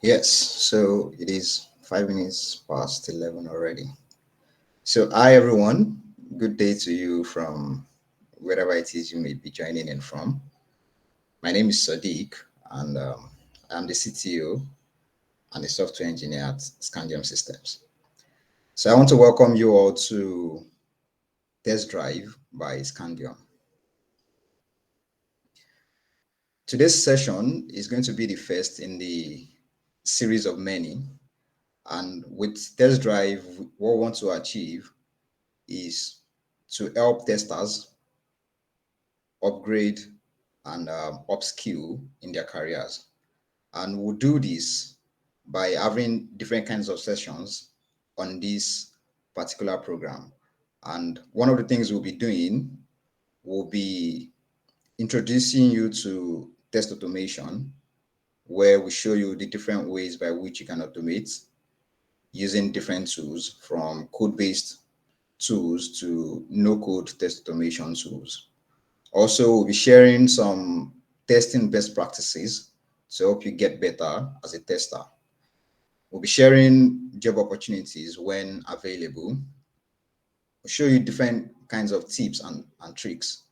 Yes, so it is 5 minutes past 11 already. So, hi everyone, good day to you from wherever it is you may be joining in from. My name is Sadiq, and I'm the CTO and the software engineer at Scandium Systems. So, I want to welcome you all to Test Drive by Scandium. Today's session is going to be the first in the series of many, and with Test Drive, what we want to achieve is to help testers upgrade and upskill in their careers. And we'll do this by having different kinds of sessions on this particular program. And one of the things we'll be doing will be introducing you to test automation, where we show you the different ways by which you can automate using different tools, from code-based tools to no-code test automation tools. Also, we'll be sharing some testing best practices to help you get better as a tester. We'll be sharing job opportunities when available. We'll show you different kinds of tips and tricks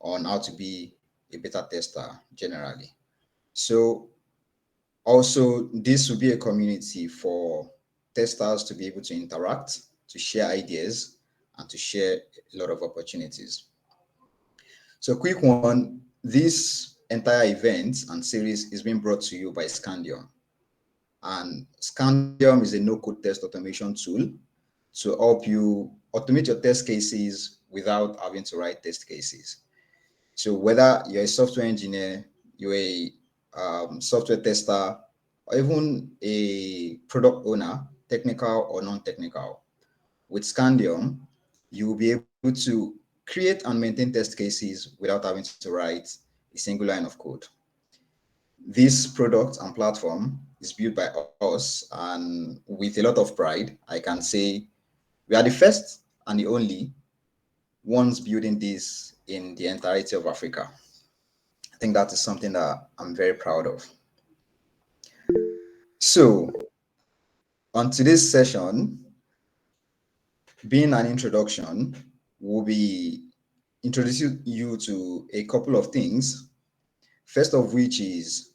on how to be a better tester generally. So also, this will be a community for testers to be able to interact, to share ideas, and to share a lot of opportunities. So, quick one, this entire event and series is being brought to you by Scandium. And Scandium is a no-code test automation tool to help you automate your test cases without having to write test cases. So whether you're a software engineer, you're a software tester, or even a product owner, technical or non-technical, with Scandium, you will be able to create and maintain test cases without having to write a single line of code. This product and platform is built by us, and with a lot of pride, I can say we are the first and the only ones building this in the entirety of Africa. I think that is something that I'm very proud of. So, on today's session, being an introduction, we'll be introducing you to a couple of things. First of which is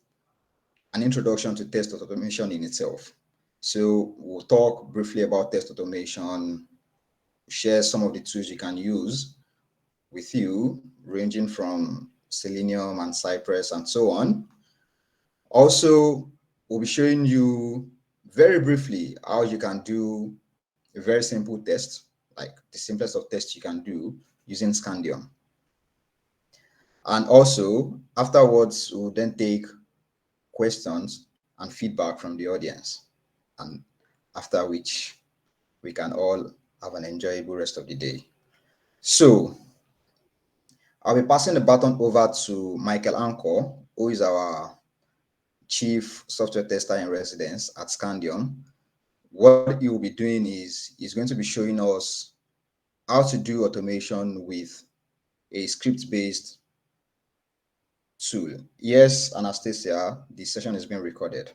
an introduction to test automation in itself. So, we'll talk briefly about test automation, share some of the tools you can use with you, ranging from Selenium and Cypress and so on. Also, we'll be showing you very briefly how you can do a very simple test, like the simplest of tests you can do using Scandium. And also, afterwards, we'll then take questions and feedback from the audience. And after which, we can all have an enjoyable rest of the day. So, I'll be passing the baton over to Michael Anchor, who is our chief software tester in residence at Scandium. What he will be doing is he's going to be showing us how to do automation with a script-based tool. Yes, Anastasia, the session is being recorded.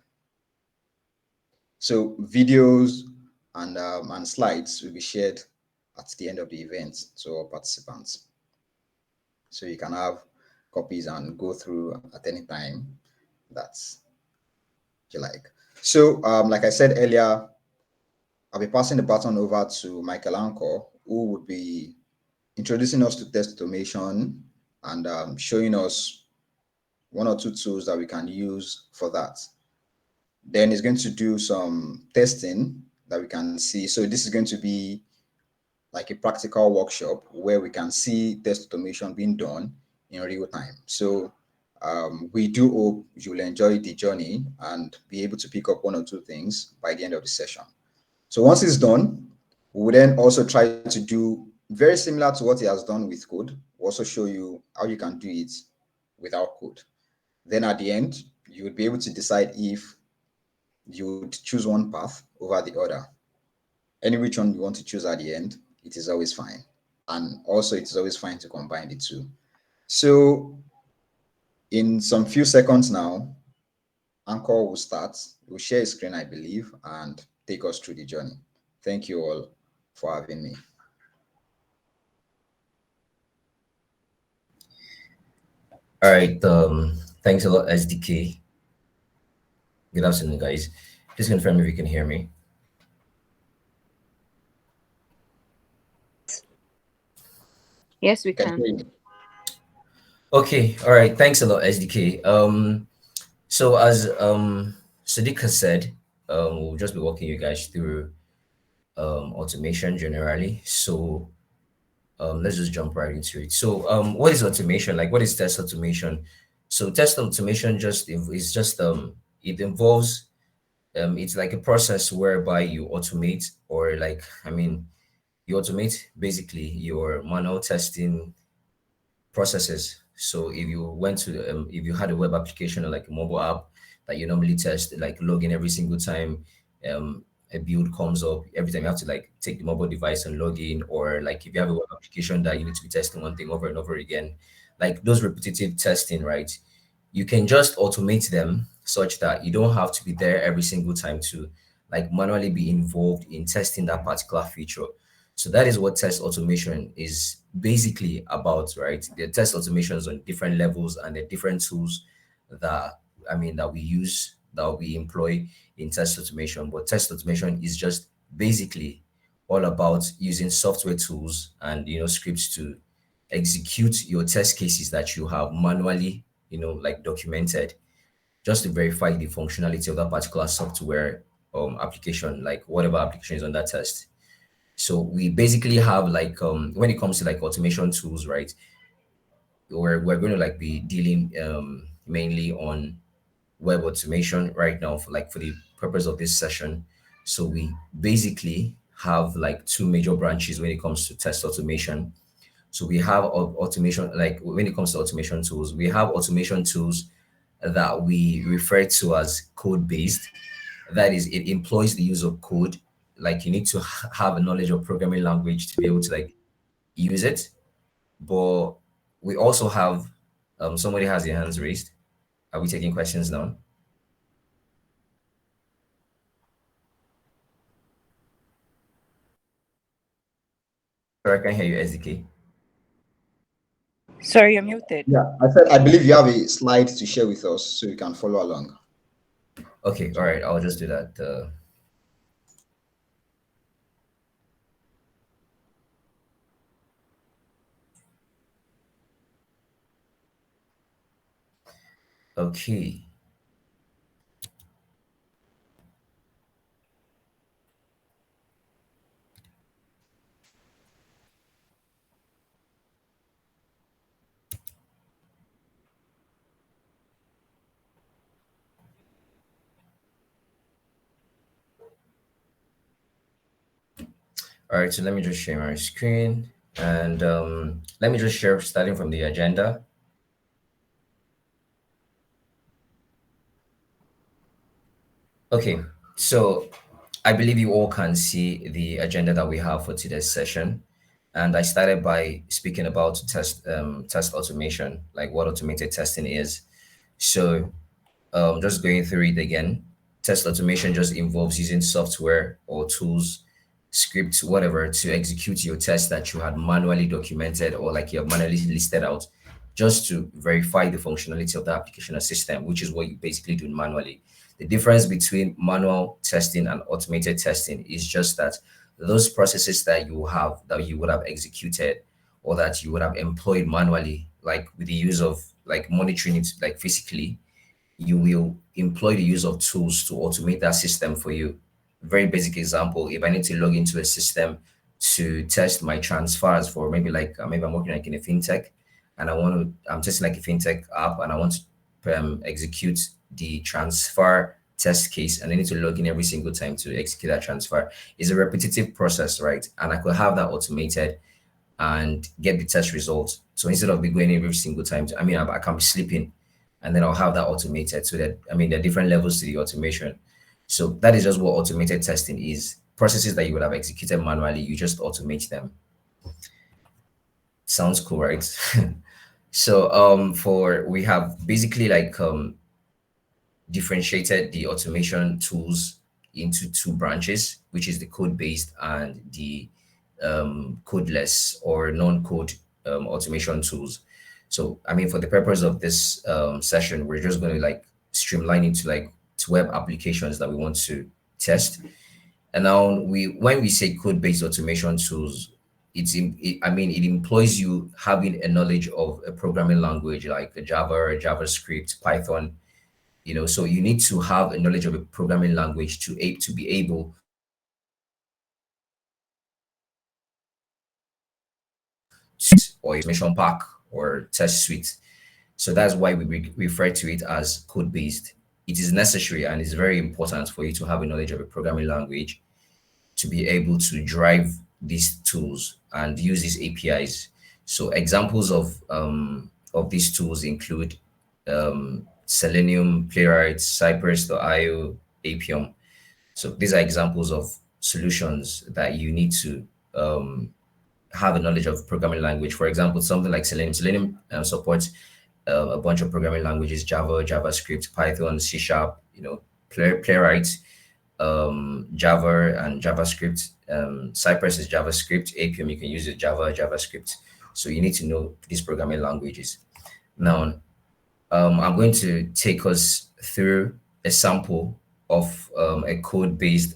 So videos and slides will be shared at the end of the event to all participants. So you can have copies and go through at any time that you like. So like I said earlier, I'll be passing the baton over to Michael Anchor, who would be introducing us to test automation and showing us one or two tools that we can use for that. Then it's going to do some testing that we can see. So this is going to be like a practical workshop where we can see test automation being done in real time. So we do hope you will enjoy the journey and be able to pick up one or two things by the end of the session. So once it's done, we will then also try to do very similar to what he has done with code. We'll also show you how you can do it without code. Then at the end, you would be able to decide if you would choose one path over the other. Any which one you want to choose at the end, it is always fine. And also, it is always fine to combine the two. So in some few seconds now, Anchor will start. We'll share a screen, I believe, and take us through the journey. Thank you all for having me. All right. Thanks a lot, SDK. Good afternoon, guys. Please confirm if you can hear me. Yes, we You can can. hear me. Okay. All right. Thanks a lot, SDK. So as Sadiq has said, we'll just be walking you guys through automation generally. So let's just jump right into it. So what is automation? Like, what is test automation? So test automation is just it involves it's like a process whereby you automate, or like, I mean, you automate basically your manual testing processes. So if you had a web application or like a mobile app that you normally test, like log in every single time a build comes up, every time you have to like take the mobile device and log in, or like if you have a web application that you need to be testing one thing over and over again, like those repetitive testing, right? You can just automate them such that you don't have to be there every single time to like manually be involved in testing that particular feature. So that is what test automation is basically about, right? The test automations on different levels and the different tools that that we use, that we employ in test automation. But test automation is just basically all about using software tools and scripts to execute your test cases that you have manually like documented, just to verify the functionality of that particular software application, like whatever application is on that test. So we basically have like when it comes to like automation tools, right? We're going to like be dealing mainly on web automation right now for the purpose of this session. So we basically have like two major branches when it comes to test automation. So we have automation, like when it comes to automation tools, we have automation tools that we refer to as code based. That is, it employs the use of code. Like you need to have a knowledge of programming language to be able to like use it. But we also have somebody has their hands raised. Are we taking questions now? Sorry, I can't hear you, SDK. Sorry, you're muted. Yeah, I said I believe you have a slide to share with us so you can follow along. Okay, all right, I'll just do that. Okay. All right, so let me just share my screen, and let me just share starting from the agenda. Okay, so I believe you all can see the agenda that we have for today's session. And I started by speaking about test automation, like what automated testing is. So just going through it again, test automation just involves using software or tools, scripts, whatever, to execute your test that you had manually documented or like you have manually listed out, just to verify the functionality of the application or system, which is what you basically do manually. The difference between manual testing and automated testing is just that those processes that you would have executed or that you would have employed manually, like with the use of like monitoring it like physically, you will employ the use of tools to automate that system for you. Very basic example: if I need to log into a system to test my transfers for maybe I'm working like in a fintech, and I'm testing like a fintech app, and I want to execute the transfer test case, and I need to log in every single time to execute that transfer. It's a repetitive process, right? And I could have that automated and get the test results. So instead of me going every single time, I can be sleeping, and then I'll have that automated. So that there are different levels to the automation. So that is just what automated testing is. Processes that you would have executed manually, you just automate them. Sounds cool, right? So for we have basically like differentiated the automation tools into two branches, which is the code-based and the codeless or non-code automation tools. So, I mean, for the purpose of this session, we're just going to like streamline it to like to web applications that we want to test. And now when we say code-based automation tools, I mean, it employs you having a knowledge of a programming language like a Java or JavaScript, Python. So you need to have a knowledge of a programming language to be able or automation pack or test suite. So that's why we refer to it as code based. It is necessary and it's very important for you to have a knowledge of a programming language to be able to drive these tools and use these APIs. So examples of these tools include Selenium, Playwright, Cypress.io, Apium. So these are examples of solutions that you need to have a knowledge of programming language. For example, something like Selenium. Selenium supports a bunch of programming languages: Java, JavaScript, Python, C Sharp. Playwright, Java and JavaScript. Cypress is JavaScript. Apium you can use it Java, JavaScript. So you need to know these programming languages. Now, I'm going to take us through a sample of a code-based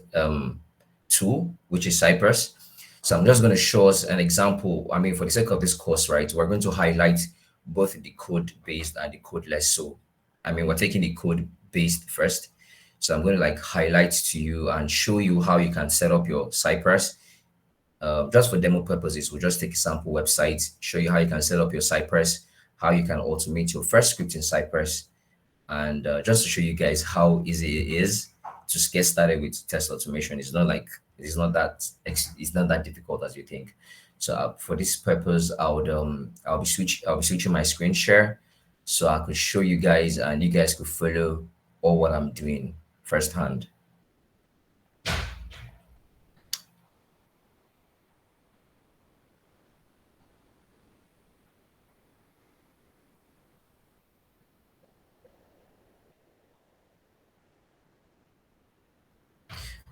tool, which is Cypress. So I'm just going to show us an example. I mean, for the sake of this course, right, we're going to highlight both the code-based and the codeless. So, I mean, we're taking the code-based first. So I'm going to like highlight to you and show you how you can set up your Cypress. Just for demo purposes, we'll just take a sample website, show you how you can set up your Cypress, how you can automate your first script in Cypress, and just to show you guys how easy it is to get started with test automation. It's not that difficult as you think. So for this purpose, I'll be switching my screen share so I could show you guys and you guys could follow all what I'm doing firsthand.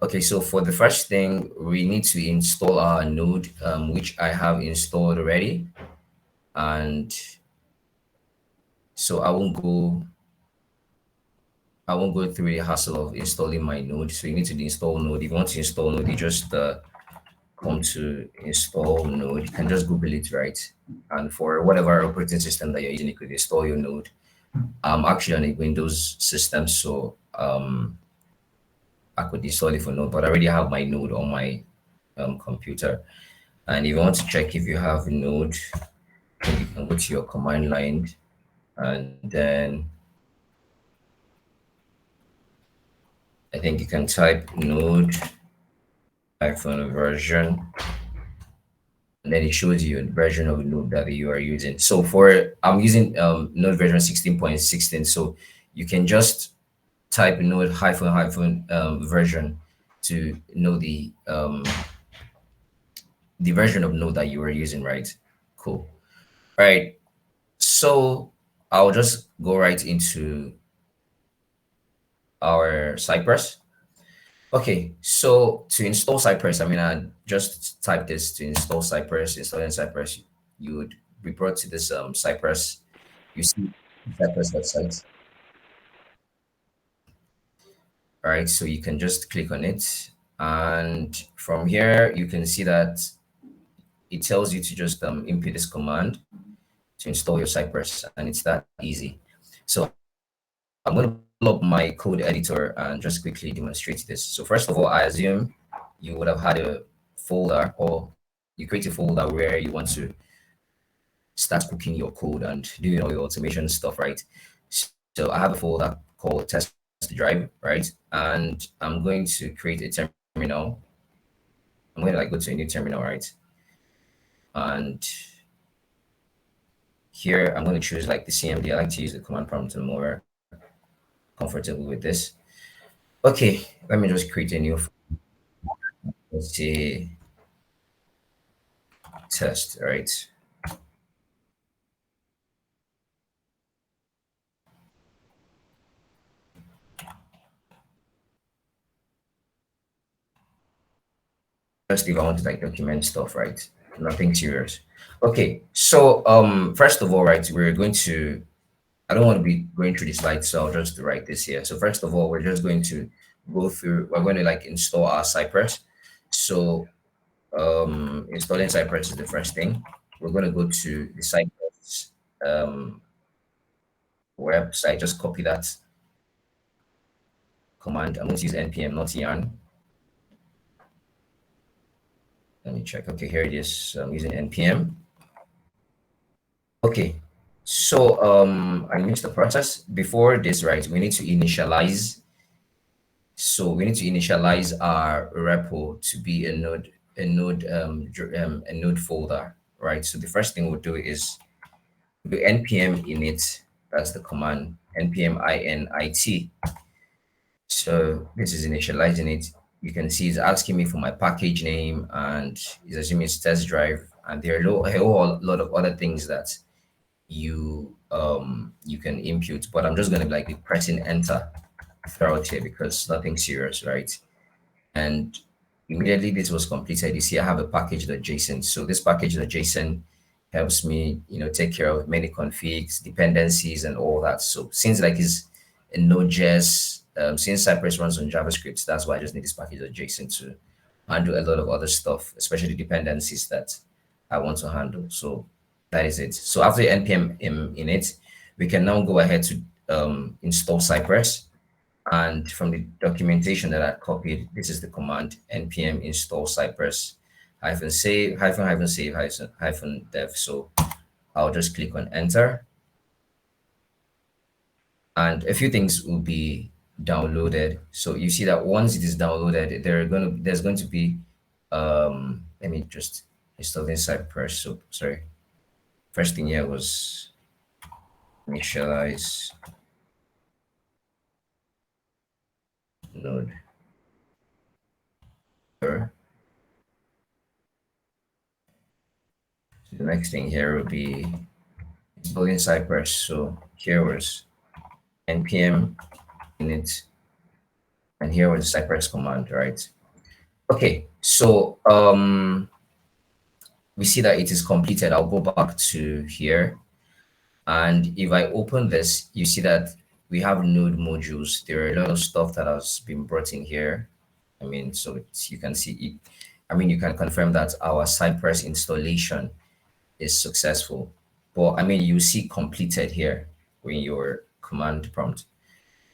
Okay, so for the first thing, we need to install our node, which I have installed already. And so I won't go through the hassle of installing my node. So you need to install node. If you want to install node, you just come to install node. You can just Google it, right? And for whatever operating system that you're using, you could install your node. I'm actually on a Windows system, so I could install it for node, but I already have my node on my computer. And if you want to check if you have node, then you can go to your command line and then I think you can type node version, and then it shows you a version of node that you are using. So I'm using node version 16.16. So you can just type node version to know the version of node that you are using, right? Cool. All right. So I'll just go right into our Cypress. Okay, so to install Cypress, I mean, I just type this to install Cypress, installing Cypress, you would be brought to this Cypress. You see Cypress website. All right, so you can just click on it. And from here, you can see that it tells you to just input this command to install your Cypress, and it's that easy. So I'm going to pull up my code editor and just quickly demonstrate this. So first of all, I assume you would have had a folder, or you create a folder where you want to start cooking your code and doing all your automation stuff, right? So I have a folder called test drive, right? And I'm going to create a terminal. I'm going to like go to a new terminal, right? And here I'm going to choose like the CMD. I like to use the command prompt. I'm more comfortable with this. Okay, let me just create a new, let's see, test, right? just if I want to like document stuff, right? Nothing serious. Okay, so first of all, right, we're going to. I don't want to be going through the slides, so I'll just write this here. So first of all, we're just going to go through. We're going to like install our Cypress. So installing Cypress is the first thing. We're going to go to the Cypress um, website. Just copy that command. I'm going to use npm, not yarn. Let me check. Okay, here it is. So I'm using npm. Okay, so I missed the process before this, right? We need to initialize. So we need to initialize our repo to be a node folder, right? So the first thing we'll do is do npm init. That's the command npm init. So this is initializing it. You can see it's asking me for my package name and it's assuming it's test drive. And there are a whole lot of other things that you can impute, but I'm just gonna be like be pressing enter throughout here because nothing serious, right? And immediately this was completed, you see I have a package.json. So this package.json helps me, take care of many configs, dependencies, and all that. So since like is in Node.js, since Cypress runs on JavaScript, that's why I just need this package.json to handle a lot of other stuff, especially dependencies that I want to handle. So that is it. So after npm init, we can now go ahead to install Cypress. And from the documentation that I copied, this is the command npm install Cypress hyphen save hyphen save hyphen dev. So I'll just click on enter, and a few things will be downloaded. So you see that once it is downloaded, there's going to be let me just install this Cypress. So sorry, first thing here was initialize node. So the next thing here will be building Cypress. So here was npm init, and here was the Cypress command, right? Okay, so we see that it is completed. I'll go back to here, and if I open this, you see that we have node modules. There are a lot of stuff that has been brought in here. I mean, so you can see it. I mean, you can confirm that our Cypress installation is successful. But I mean, you see completed here when your command prompt.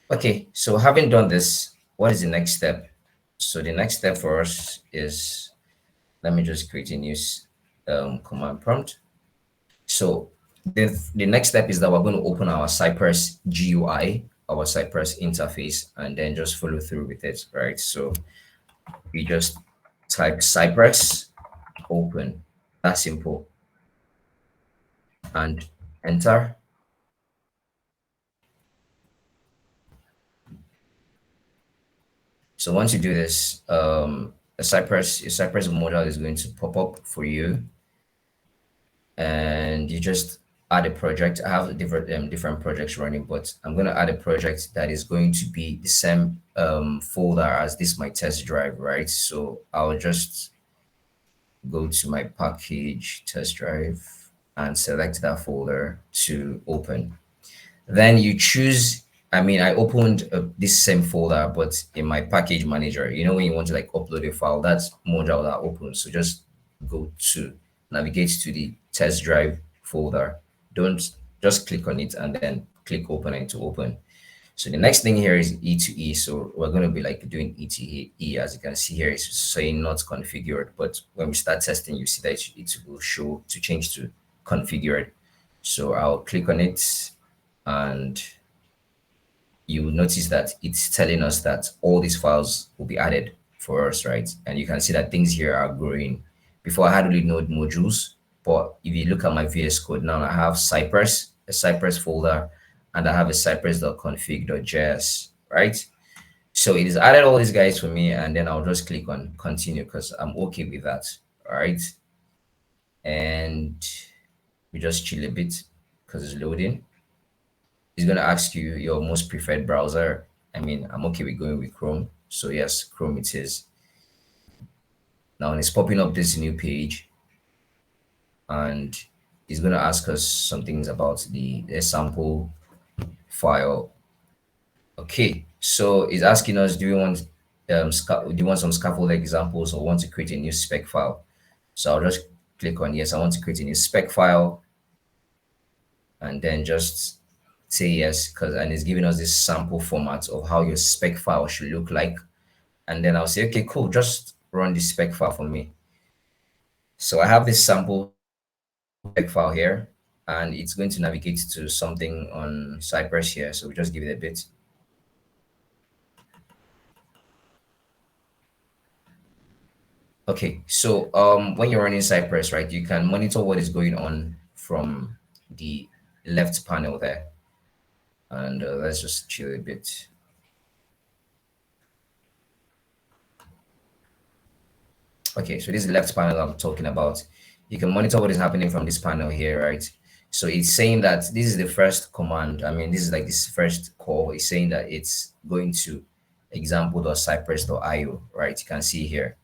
Okay, so having done this, what is the next step? So the next step for us is, let me just create a new command prompt. So the next step is that we're going to open our Cypress GUI, our Cypress interface, and then just follow through with it, right? So we just type Cypress open. That's simple. And enter. So once you do this, your Cypress module is going to pop up for you, and you just add a project. I have different projects running, but I'm going to add a project that is going to be the same folder as this my test drive, right? So I'll just go to my package test drive and select that folder to open. Then you choose, I mean, I opened this same folder, but in my package manager, when you want to like upload a file, that's module that opens. So just go to navigate to the test drive folder. Don't just click on it and then click open it to open. So the next thing here is E to E. So we're going to be like doing E to E. As you can see here, it's saying not configured. But when we start testing, you see that it will show to change to configured. So I'll click on it, and you will notice that it's telling us that all these files will be added for us, right? And you can see that things here are growing. Before I had only node modules, but if you look at my VS Code now, I have Cypress, a Cypress folder, and I have a cypress.config.js, right? So it has added all these guys for me, and then I'll just click on continue because I'm okay with that, all right? And we just chill a bit because it's loading. It's going to ask you your most preferred browser. I mean, I'm okay with going with Chrome. So yes, Chrome it is. Now it's popping up this new page, and it's going to ask us some things about the sample file. Okay, so it's asking us, do you want do you want some scaffold examples or want to create a new spec file? So I'll just click on yes, I want to create a new spec file, and then just say yes, because and it's giving us this sample format of how your spec file should look like. And then I'll say, okay, cool, just run this spec file for me. So I have this sample spec file here, and it's going to navigate to something on Cypress here. So we just give it a bit. Okay, so when you're running Cypress, right, you can monitor what is going on from the left panel there. And let's just chill a bit. Okay, so this is the left panel I'm talking about. You can monitor what is happening from this panel here, right? So it's saying that this is the first command. I mean, this is like this first call. It's saying that it's going to example.cypress.io, right? You can see here.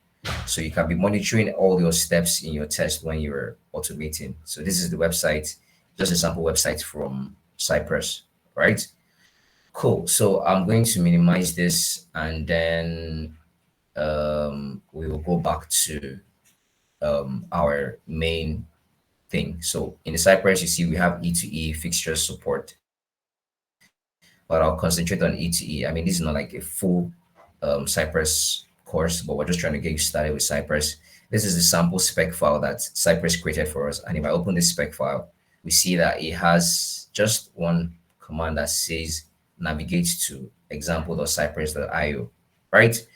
So you can be monitoring all your steps in your test when you're automating. So this is the website, just a sample website from Cypress, right? Cool. So I'm going to minimize this, and then we will go back to our main thing. So in the Cypress, you see we have E2E fixture support, but I'll concentrate on E2E. I mean, this is not like a full Cypress course, but we're just trying to get you started with Cypress. This is the sample spec file that Cypress created for us. And if I open this spec file, we see that it has just one command that says navigate to example.cypress.io, right?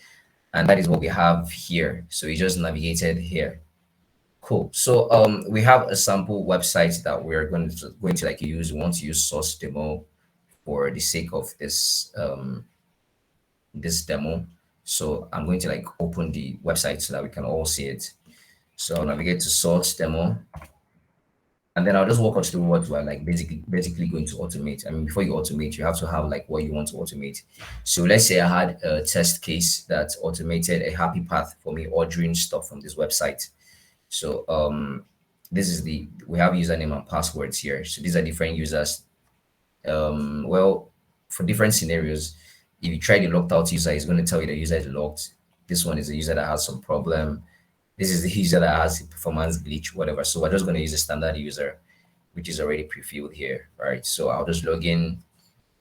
And that is what we have here. So we just navigated here. Cool. So we have a sample website that we're going to like use. We want to use source demo for the sake of this demo. So I'm going to like open the website so that we can all see it. So I'll navigate to source demo, and then I'll just walk us through what we're like basically going to automate. I mean, before you automate, you have to have like what you want to automate. So let's say I had a test case that automated a happy path for me ordering stuff from this website. So this is the we have username and passwords here. So these are different users. Well, for different scenarios, if you try the locked out user, it's going to tell you the user is locked. This one is a user that has some problem. This is the user that has a performance glitch, whatever. So we're just going to use a standard user, which is already pre-filled here, right? So I'll just log in,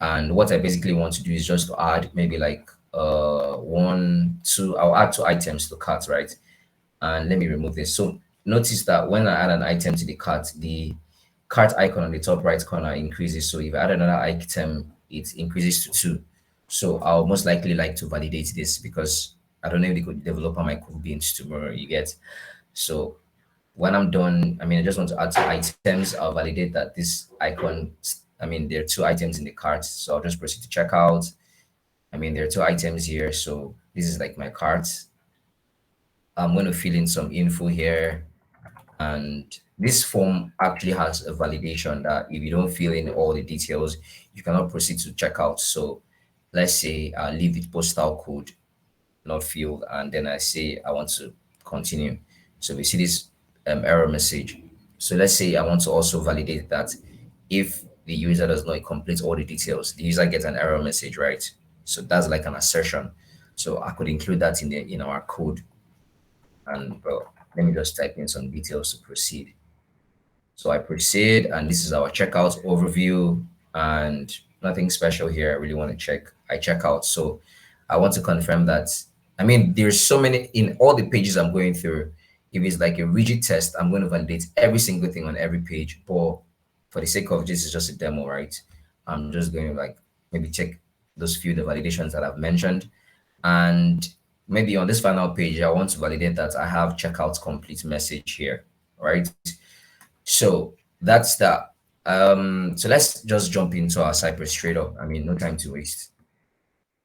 and what I basically want to do is just to add maybe like one, two. I'll add two items to cart, right? And let me remove this. So notice that when I add an item to the cart icon on the top right corner increases. So if I add another item, it increases to two. So I'll most likely like to validate this because I don't know if the developer might cook beans tomorrow. You get. So when I'm done, I mean, I just want to add two items. I'll validate that this icon, I mean, there are two items in the cart. So I'll just proceed to checkout. I mean, there are two items here. So this is like my cart. I'm going to fill in some info here. And this form actually has a validation that if you don't fill in all the details, you cannot proceed to checkout. So let's say I leave the postal code not filled, and then I say I want to continue. So we see this error message. So let's say I want to also validate that if the user does not complete all the details, the user gets an error message, right? So that's like an assertion. So I could include that in our code. And well, let me just type in some details to proceed. So I proceed, and this is our checkout overview, and nothing special here. I really want to check. I check out. So I want to confirm that. I mean, there's so many in all the pages I'm going through. If it's like a rigid test, I'm going to validate every single thing on every page. But for the sake of this, is just a demo, right? I'm just going to like maybe check those few the validations that I've mentioned, and maybe on this final page, I want to validate that I have checkout complete message here, right? So that's that. So let's just jump into our Cypress straight up. I mean, no time to waste.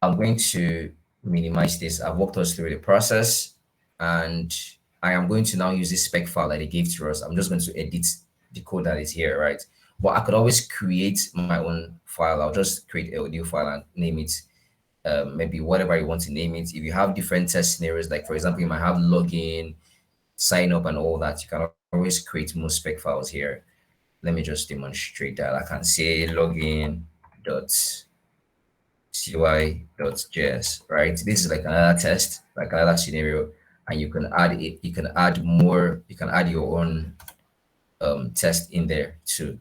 I'm going to minimize this. I've walked us through the process, and I am going to now use this spec file that they gave to us. I'm just going to edit the code that is here, right? But I could always create my own file. I'll just create a new file and name it maybe whatever you want to name it. If you have different test scenarios, like for example, you might have login, sign up, and all that, you can always create more spec files here. Let me just demonstrate that. I can say login dot cy.js, right? This is like another test, like another scenario, and you can add it. You can add more. You can add your own test in there too.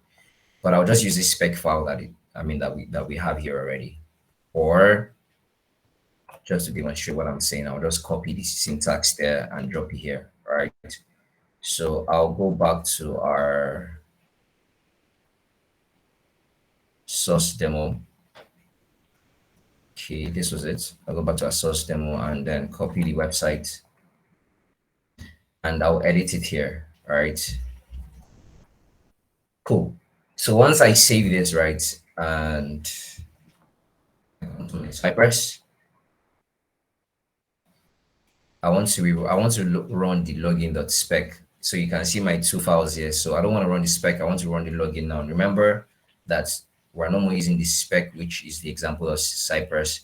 But I'll just use this spec file that we have here already. Or just to demonstrate what I'm saying, I'll just copy the syntax there and drop it here, right? So I'll go back to our source demo. Okay, this was it. I'll go back to our source demo and then copy the website and I'll edit it here, all right? Cool. So once I save this, right, and Cypress, I want to run the login.spec. So you can see my two files here. So I don't want to run the spec. I want to run the login now. Remember that we're no more using the spec, which is the example of Cypress.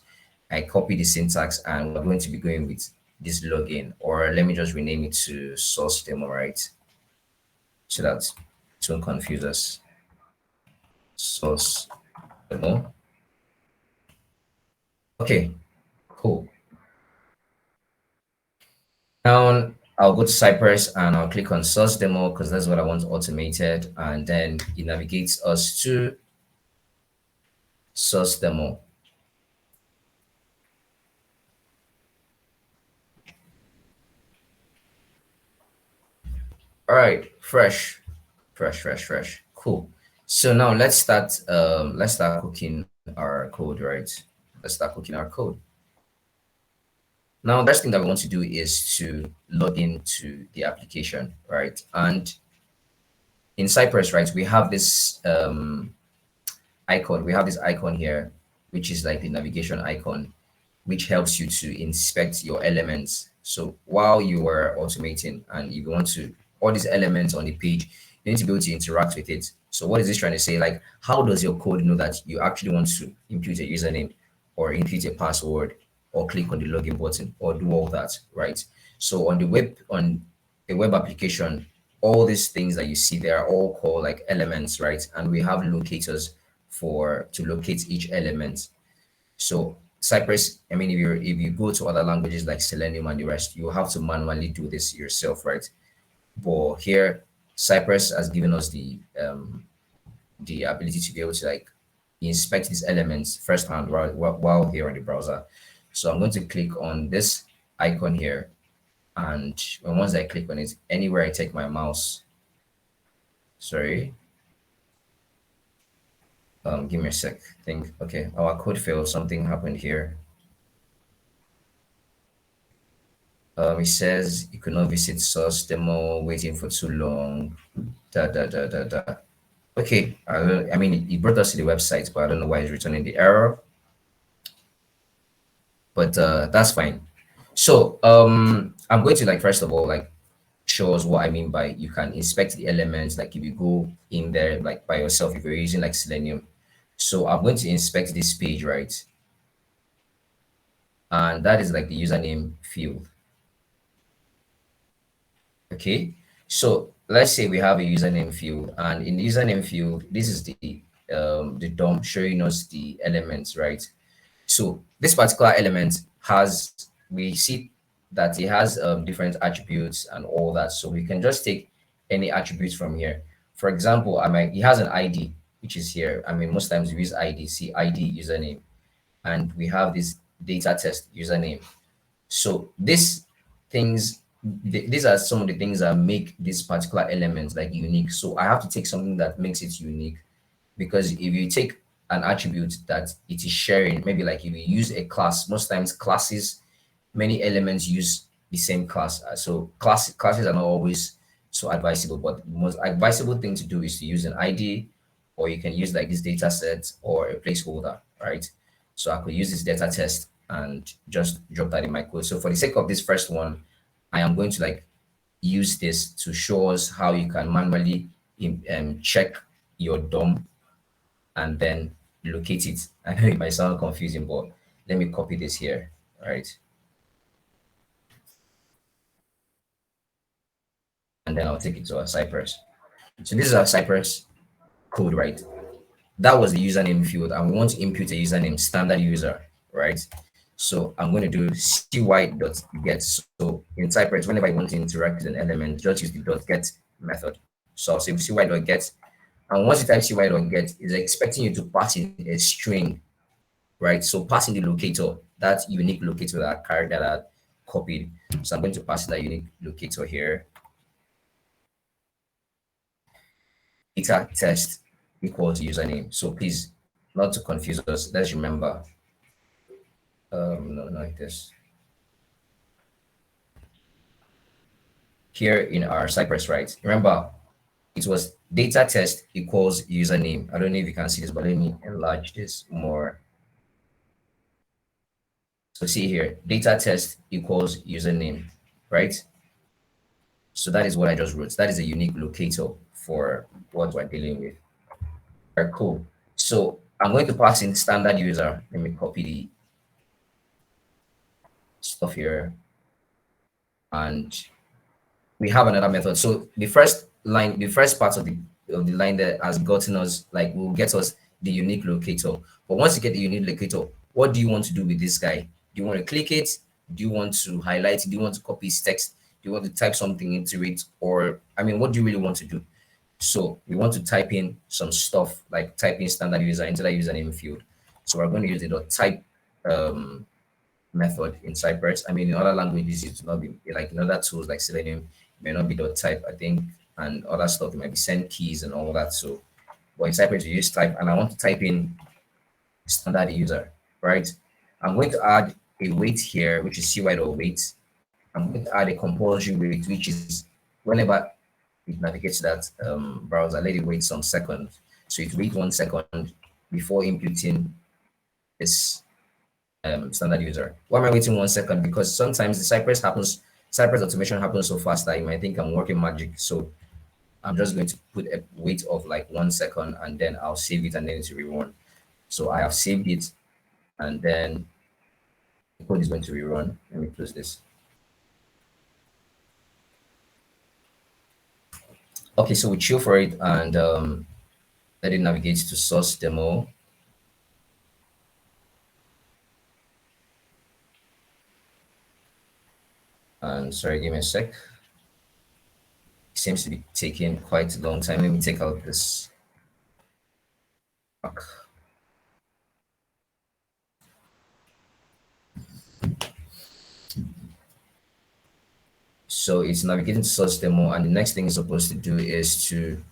I copy the syntax and we're going to be going with this login, or let me just rename it to source demo, right? So that it won't confuse us. Source demo. Okay, cool. Now I'll go to Cypress and I'll click on source demo because that's what I want automated. And then it navigates us to source demo. All right, fresh. Cool. So now let's start cooking our code, right? Let's start cooking our code. Now, the first thing that we want to do is to log into the application, right? And in Cypress, right, we have this icon. We have this icon here, which is like the navigation icon, which helps you to inspect your elements. So while you are automating and you want to, all these elements on the page, you need to be able to interact with it. So what is this trying to say? Like, how does your code know that you actually want to impute a username or impute a password or click on the login button or do all that, right? So on a web application, all these things that you see there are all called like elements, right? And we have locators for to locate each element. So Cypress, I mean, if you go to other languages like Selenium and the rest, you have to manually do this yourself, right? But here, Cypress has given us the ability to be able to like inspect these elements firsthand while here on the browser. So I'm going to click on this icon here, and once I click on it, anywhere I take my mouse, sorry, give me a sec. Think, okay, our code failed. Something happened here. It says you could not visit source demo, waiting for too long. Da. Okay, I mean, it brought us to the website, but I don't know why it's returning the error. But that's fine. So I'm going to like first of all like show us what I mean by you can inspect the elements. Like if you go in there like by yourself, if you're using like Selenium. So I'm going to inspect this page, right? And that is like the username field. Okay, so let's say we have a username field, and in the username field, this is the DOM showing us the elements, right? So this particular element has, we see that it has different attributes and all that. So we can just take any attributes from here. For example, I mean, it has an ID, which is here. I mean, most times we use ID, see ID username, and we have this data test username. So these are some of the things that make this particular element like unique. So I have to take something that makes it unique, because if you take an attribute that it is sharing, maybe like if you use a class, most times classes, many elements use the same class. So classes are not always so advisable, but the most advisable thing to do is to use an ID, or you can use like this data set or a placeholder, right? So I could use this data test and just drop that in my code. So for the sake of this first one, I am going to like use this to show us how you can manually check your DOM and then locate it. I know it might sound confusing, but Let me copy this here. All right. And then I'll take it to our Cypress. So this is our Cypress code, right? That was the username field, and we want to impute a username, standard user, right? So I'm going to do cy.get. So in Cypress, whenever I want to interact with an element, just use the .get method. So I'll say cy.get, and once you type cy.get, it's expecting you to pass in a string, right? So pass in the locator, that unique locator that I carried, that I copied. So I'm going to pass in that unique locator here. Data test equals username. So please, not to confuse us, let's remember. No, not like this. Here in our Cypress, right? Remember, it was data test equals username. I don't know if you can see this, but let me enlarge this more. So see here, data test equals username, right? So that is what I just wrote. That is a unique locator for what we're dealing with. All right, cool. So I'm going to pass in standard user. Let me copy the stuff here, and we have another method. So the first line, the first part of the line that has gotten us, like, will get us the unique locator. But once you get the unique locator, what do you want to do with this guy? Do you want to click it? Do you want to highlight it? Do you want to copy his text? Do you want to type something into it? Or, I mean, what do you really want to do? So we want to type in some stuff, like type in standard user into that username field. So we're going to use the type um, method in Cypress. I mean, in other languages, it will not be like in other tools like Selenium, it may not be .type, I think, and other stuff. It might be send keys and all that. So, but in Cypress, you use type, and I want to type in standard user, right? I'm going to add a weight here, which is cy.weight. I'm going to add a compulsory weight, which is whenever it navigates that browser, let it wait some seconds. So it waits 1 second before imputing this standard user. Why am I waiting 1 second? Because sometimes the Cypress automation happens so fast that you might think I'm working magic. So I'm just going to put a wait of like 1 second, and then I'll save it and then it will rerun. So I have saved it, and then the code is going to rerun. Let me close this. Okay, so we chill for it and let it navigate to source demo. And sorry, give me a sec. It seems to be taking quite a long time. Let me take out this. So it's navigating to source demo, and the next thing it's supposed to do is to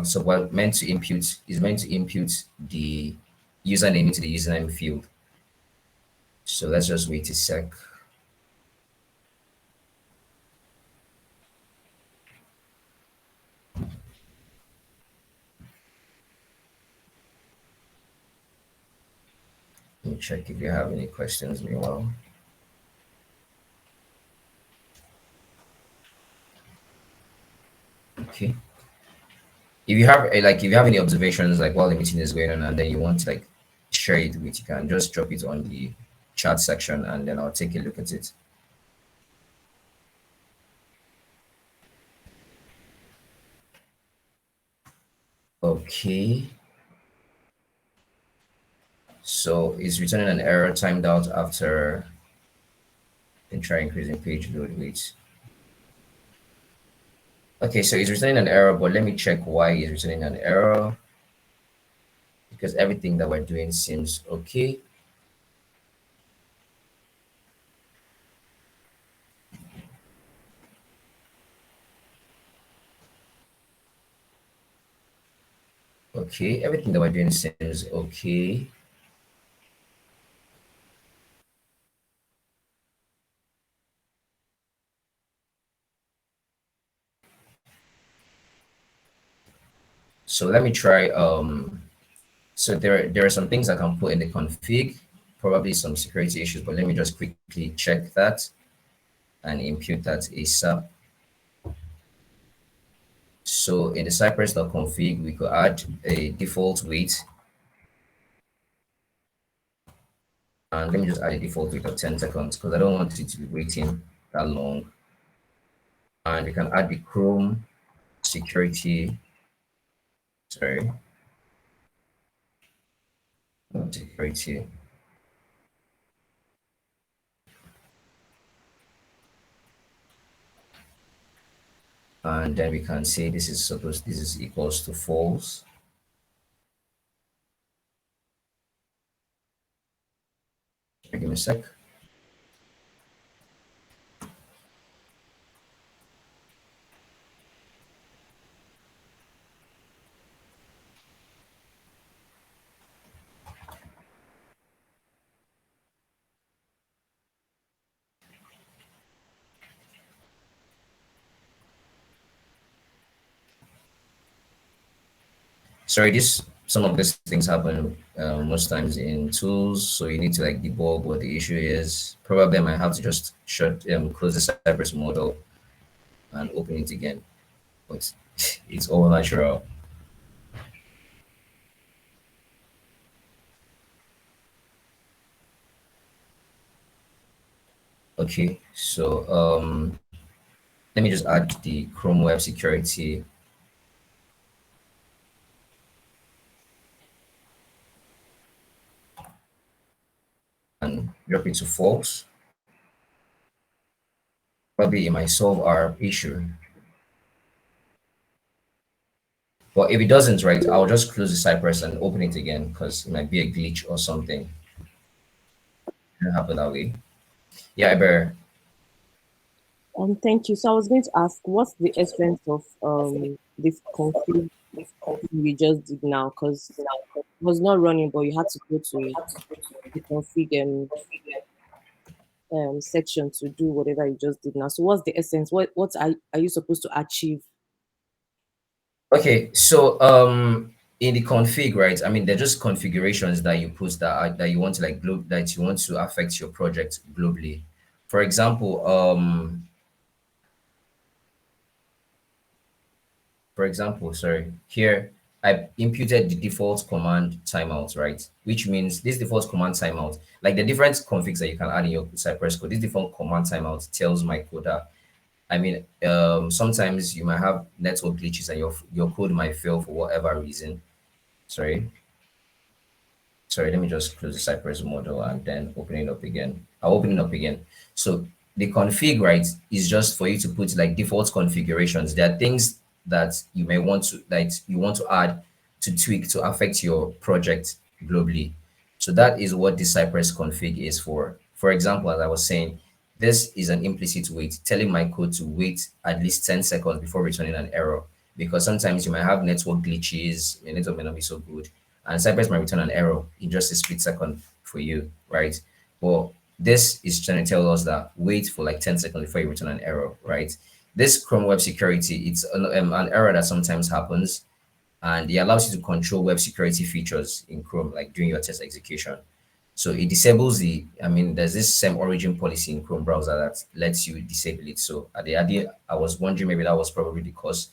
so what meant to impute is meant to impute the username into the username field. So let's just wait a sec. Let me check if you have any questions meanwhile. Okay. If you have if you have any observations like while the meeting is going on, and then you want to like share it with, you can just drop it on the chat section, and then I'll take a look at it. Okay. So it's returning an error timed out after and try increasing page load weight. Okay, so it's returning an error, but let me check why it's returning an error, because everything that we're doing seems okay. Okay, everything that we're doing seems okay. So let me try so there are some things I can put in the config, probably some security issues, but let me just quickly check that and impute that ASAP. So in the cypress.config, we could add a default weight. And let me just add a default wait of 10 seconds because I don't want it to be waiting that long. And we can add the Chrome security, sorry, security. And then we can say this is equals to false. Give me a sec. Sorry, this some of these things happen most times in tools, so you need to like debug what the issue is. Probably I might have to just close the Cypress model and open it again, but it's all natural. Okay, so let me just add the Chrome Web Security. And drop it to false. Probably it might solve our issue. But if it doesn't, right, I'll just close the Cypress and open it again because it might be a glitch or something. It can happen that way. Yeah, I better. Thank you. So I was going to ask, what's the essence of this config we just did now? Because it was not running, but you had to go to the config section to do whatever you just did now. So what's the essence? What are you supposed to achieve? Okay, so in the config, right? I mean, they're just configurations that you put that you want to like that you want to affect your project globally. For example, sorry, here I imputed the default command timeout, right? Which means this default command timeout, like the different configs that you can add in your Cypress code, this default command timeout tells my coder. I mean, sometimes you might have network glitches and your code might fail for whatever reason. Sorry, let me just close the Cypress model and then open it up again. I'll open it up again. So the config, right, is just for you to put like default configurations. There are things that you may want to add to tweak to affect your project globally. So that is what the Cypress config is for. For example, as I was saying, this is an implicit wait, telling my code to wait at least 10 seconds before returning an error. Because sometimes you might have network glitches, your network may not be so good, and Cypress might return an error in just a split second for you, right? But this is trying to tell us that wait for like 10 seconds before you return an error, right? This Chrome Web Security, it's an error that sometimes happens, and it allows you to control web security features in Chrome, like during your test execution. So it disables there's this same origin policy in Chrome browser that lets you disable it. So at the idea, I was wondering maybe that was probably the cause,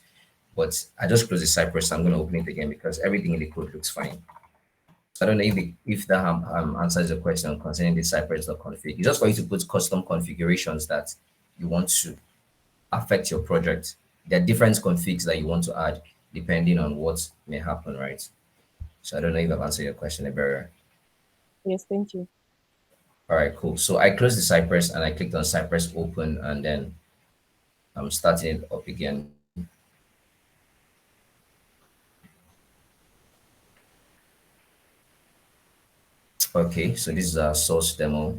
but I just closed the Cypress. I'm going to open it again because everything in the code looks fine. So I don't know if that answers the question concerning the Cypress.config. It's just for you to put custom configurations that you want to affect your project. There are different configs that you want to add depending on what may happen, right? So I don't know if I've answered your question, Iberia. Yes, thank you. All right, cool. So I closed the Cypress and I clicked on Cypress open and then I'm starting it up again. Okay, so this is our source demo.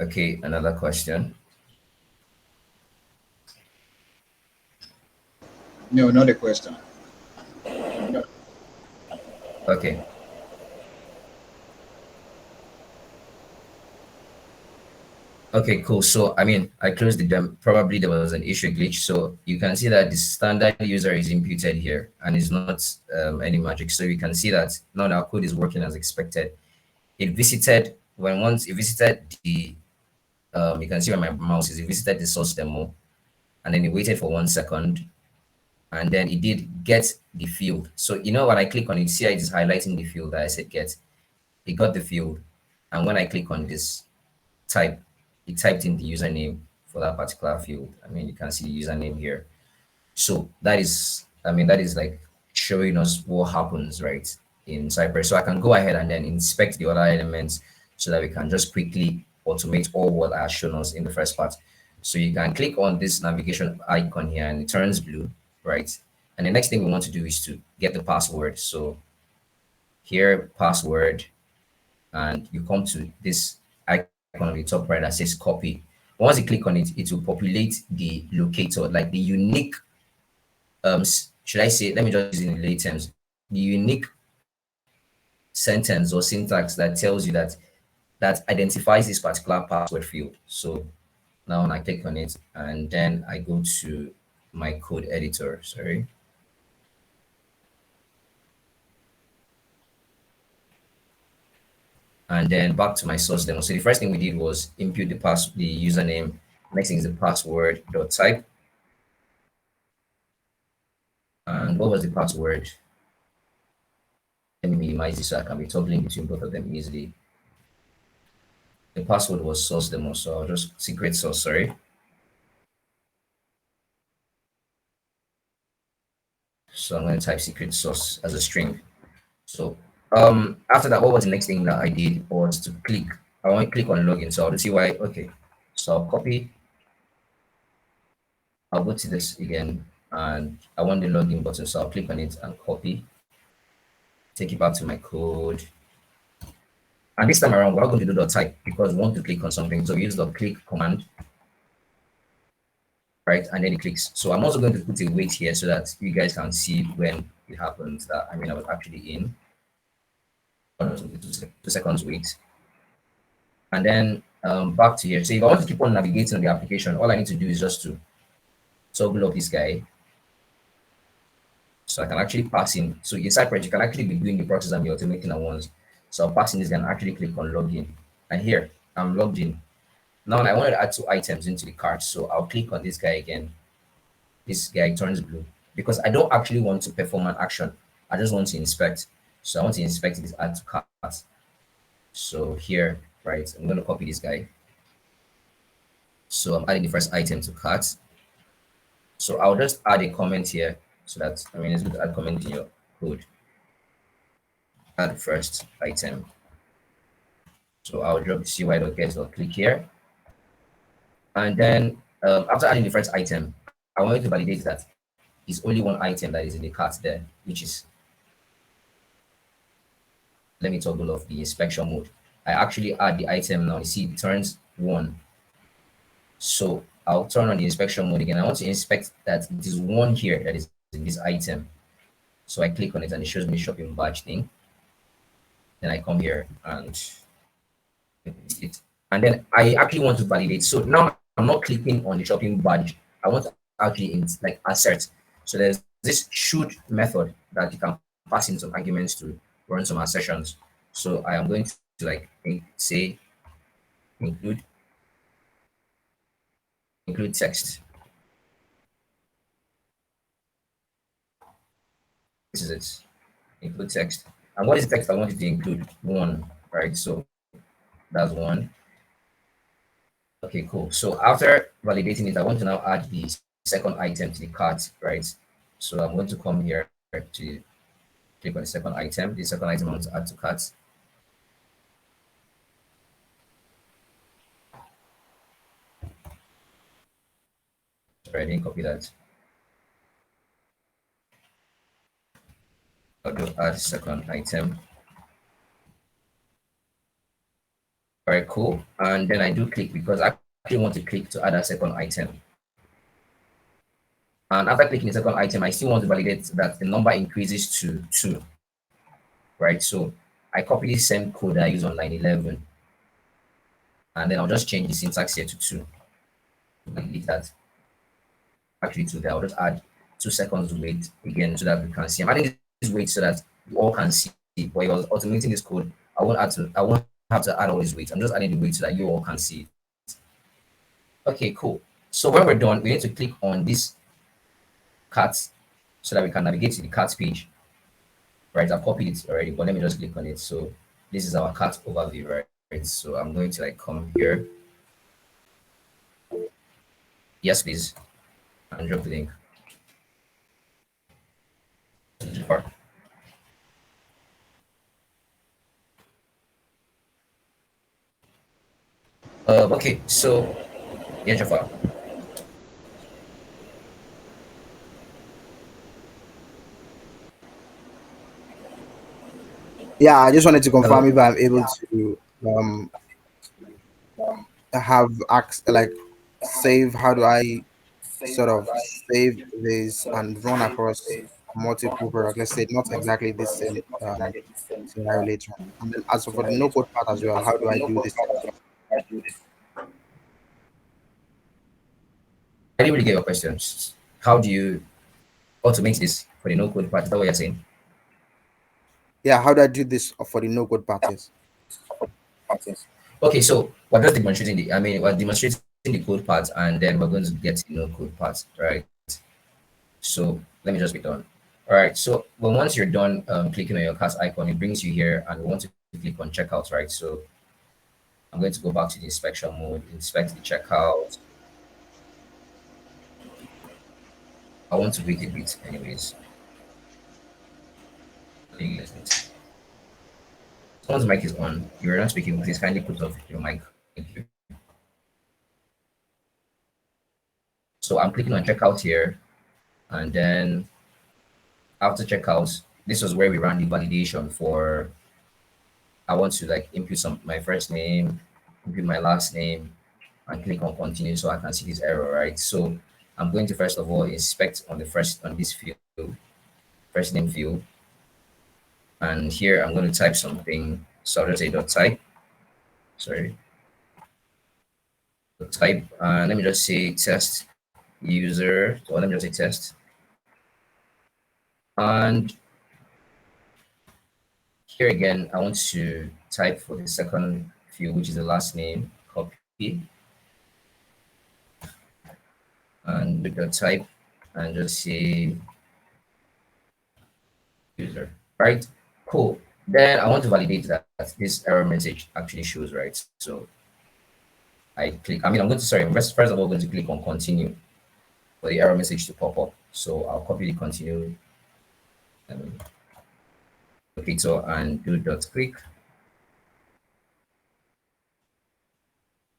Okay, another question. No, not a question. Okay. Okay, cool. So, I mean, I closed the demo. Probably there was an issue glitch. So you can see that the standard user is imputed here and it's not any magic. So you can see that now our code is working as expected. It visited when once it visited the you can see where my mouse is. It visited the source demo, and then it waited for 1 second, and then it did get the field. So you know when I click on it, see how it is highlighting the field that I said get. It got the field, and when I click on this type, it typed in the username for that particular field. I mean, you can see the username here. So that is, I mean, that is like showing us what happens, right, in Cypress. So I can go ahead and then inspect the other elements so that we can just quickly automate all what I have shown us in the first part. So you can click on this navigation icon here and it turns blue, right? And the next thing we want to do is to get the password. So here, password, and you come to this icon on the top right that says copy. Once you click on it, it will populate the locator, like the unique should I say, let me just use it in lay terms, the unique sentence or syntax that tells you that identifies this particular password field. So now when I click on it and then I go to my code editor, sorry. And then back to my source demo. So the first thing we did was input the username. Next thing is the password dot type. And what was the password? Let me minimize this so I can be toggling between both of them easily. The password was source demo, so I'll just secret source, sorry. So I'm going to type secret source as a string. So after that, what was the next thing that I did was to click. I want to click on login. So I'll see why. Okay. So I'll copy. I'll go to this again and I want the login button. So I'll click on it and copy. Take it back to my code. And this time around, we're not going to do dot type because we want to click on something. So we use the click command, right? And then it clicks. So I'm also going to put a wait here so that you guys can see when it happens that I was actually in. 2 seconds wait. And then back to here. So if I want to keep on navigating on the application, all I need to do is just to toggle up this guy. So I can actually pass in. So in Cypress, you can actually be doing the process and be automating at once. So I'll pass in this guy and actually click on login. And here, I'm logged in. Now I want to add 2 items into the cart. So I'll click on this guy again. This guy turns blue because I don't actually want to perform an action. I just want to inspect. So I want to inspect this add to cart. So here, right, I'm going to copy this guy. So I'm adding the first item to cart. So I'll just add a comment here so that, it's good to add comment in your code. Add first item. So I'll drop the CY.get.click here. And then after adding the first item, I want you to validate that it's only one item that is in the cart there, which is, let me toggle off the inspection mode. I actually add the item now. You see it turns 1. So I'll turn on the inspection mode again. I want to inspect that it is 1 here that is in this item. So I click on it and it shows me shopping badge thing. Then I come here and it. And then I actually want to validate. So now I'm not clicking on the shopping badge. I want to actually assert. So there's this should method that you can pass in some arguments to run some assertions. So I am going to say include text. This is it. Include text. And what is the text I want it to include? 1, right? So that's 1. Okay, cool. So after validating it, I want to now add the second item to the cart, right? So I'm going to come here to click on the second item. The second item I want to add to cart. Sorry, I didn't copy that. I'll do add second item. All right, cool. And then I do click because I actually want to click to add a second item. And after clicking the second item, I still want to validate that the number increases to 2, right? So I copy the same code I use on line 11. And then I'll just change the syntax here to 2. Delete that. Actually, to there, I'll just add 2 seconds wait again so that we can see. I'm adding this wait so that you all can see. But if I was automating this code, I won't have have to add all these weights. I'm just adding the weight so that you all can see it. Okay, cool. So when we're done, we need to click on this cart so that we can navigate to the cart page. Right, I've copied it already, but let me just click on it. So this is our cart overview, right? So I'm going to like come here. Yes, please, and drop the link. Jafar. Okay, so yeah, Jafar. Yeah, I just wanted to confirm Hello. if I'm able to have like save. How do I sort of save this and run across multiple products? Let's say not exactly the same scenario later. And then as for the no code part as well, how do I do this? I didn't really get your questions. How do you automate this for the no code part? Is that what you're saying? Yeah, how do I do this for the no code part? Yes. Okay, so we're just demonstrating the. I mean, we're demonstrating the code part, and then we're going to get the no code part, right? So let me just be done. All right. So well, once you're done clicking on your cast icon, it brings you here, and we want to click on checkout, right? So I'm going to go back to the inspection mode, inspect the checkout. I want to wait a bit, anyways. Someone's mic is on. You're not speaking. Please kindly put off your mic. Thank you. So I'm clicking on checkout here, and then after checkout, this was where we ran the validation for. I want to like input some my first name, input my last name, and click on continue so I can see this error, right? So I'm going to first of all inspect on the first on this field, first name field, and here I'm going to type something. So I'll just say dot type. Sorry, dot type. Let me just say test user. So let me just say test. And here again, I want to type for the second field, which is the last name. Copy and do the type and just say user, right? Cool. Then I want to validate that this error message actually shows, right? So I click, I mean, I'm going to, sorry, first of all, I'm going to click on continue for the error message to pop up. So I'll copy the continue um, locator and do dot click.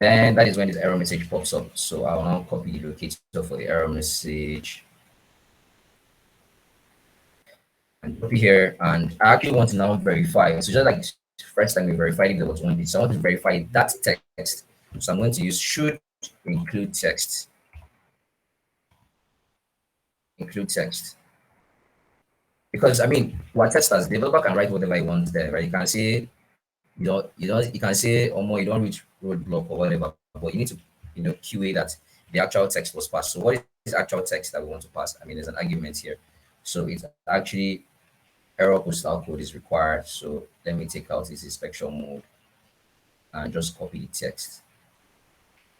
And that is when this error message pops up. So I'll now copy the locator for the error message and copy here. And I actually want to now verify. So just like first time we verified if there was one, so I want to verify that text. So I'm going to use should include text. Include text. Because I mean, we're testers, developer can write whatever he wants there, right? You can say you can say or more you don't reach roadblock or whatever, but you need to QA that the actual text was passed. So what is actual text that we want to pass? I mean, there's an argument here. So it's actually error postal code is required. So let me take out this inspection mode and just copy the text.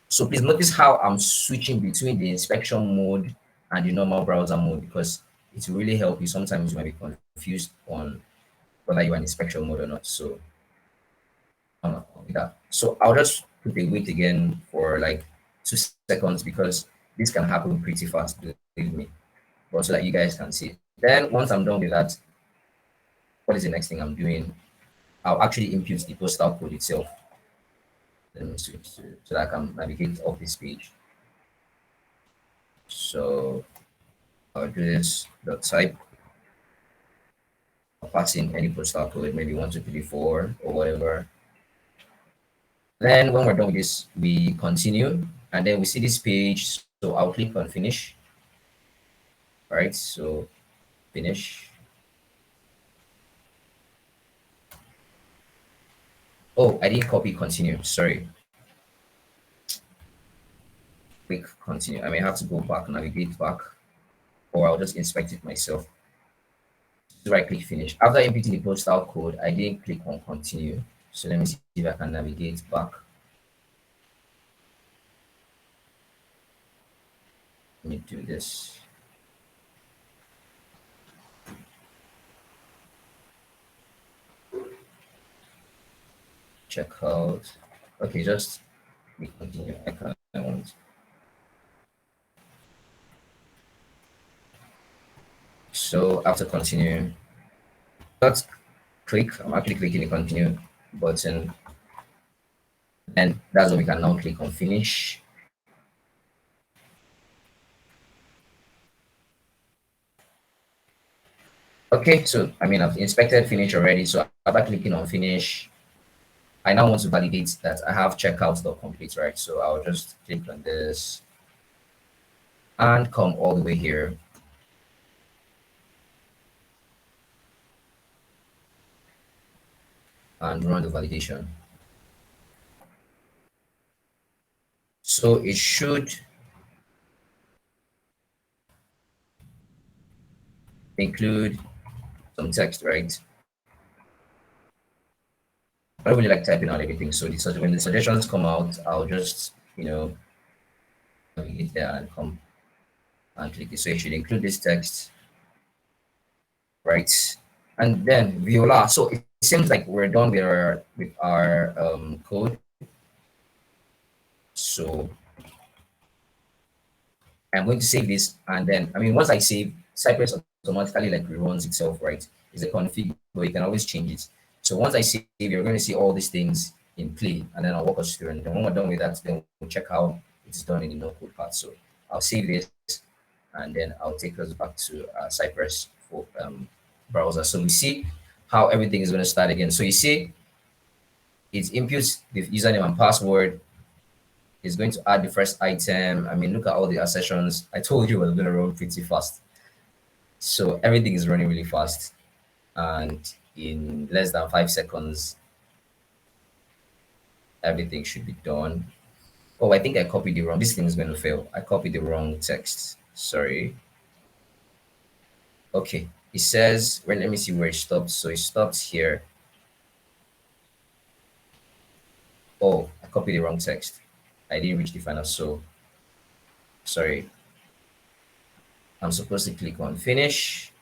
So please notice how I'm switching between the inspection mode and the normal browser mode because it will really help you. Sometimes you might be confused on whether you're in inspection mode or not. So that. So I'll just put the wait again for like 2 seconds because this can happen pretty fast, believe me. But so that you guys can see. Then once I'm done with that, what is the next thing I'm doing? I'll actually impute the postal code itself. Let me switch to so that I can navigate off this page. So I'll do this dot type. I'll pass in any postal code, maybe 1234 or whatever. Then when we're done with this, we continue and then we see this page. So I'll click on finish. All right, so finish. Oh, I didn't copy continue. Sorry. Click continue. I may have to go back, navigate back, or I'll just inspect it myself. So right click finish. After inputting the postal code, I didn't click on continue. So let me see if I can navigate back. Let me do this. Check out. Okay, just we continue. I can't. I want. So after continue, let's click. I'm actually clicking the continue button, and that's when we can now click on finish. Okay, so I mean I've inspected finish already. So after clicking on finish, I now want to validate that I have checkout.complete, right? So I'll just click on this and come all the way here. And run the validation. So it should include some text, right? I don't really like typing out everything. So when the suggestions come out, I'll just, navigate there and come and click it. So it should include this text, right? And then Viola. So it seems like we're done with our code. So I'm going to save this, and then I mean once I save, Cypress automatically like reruns itself, right? It's a config, but you can always change it. So once I save, you're going to see all these things in play, and then I'll walk us through. And then when we're done with that, then we'll check how it's done in the no code part. So I'll save this, and then I'll take us back to Cypress for browser. So we see how everything is going to start again. So you see, it inputs the username and password. It's going to add the first item. I mean, look at all the assertions. I told you it was going to run pretty fast. So everything is running really fast. And in less than 5 seconds, everything should be done. Oh, I think I copied the wrong. This thing is going to fail. I copied the wrong text. Sorry. Okay. It says, well, let me see where it stops. So it stops here. Oh, I copied the wrong text. I didn't reach the final. So, sorry. I'm supposed to click on finish.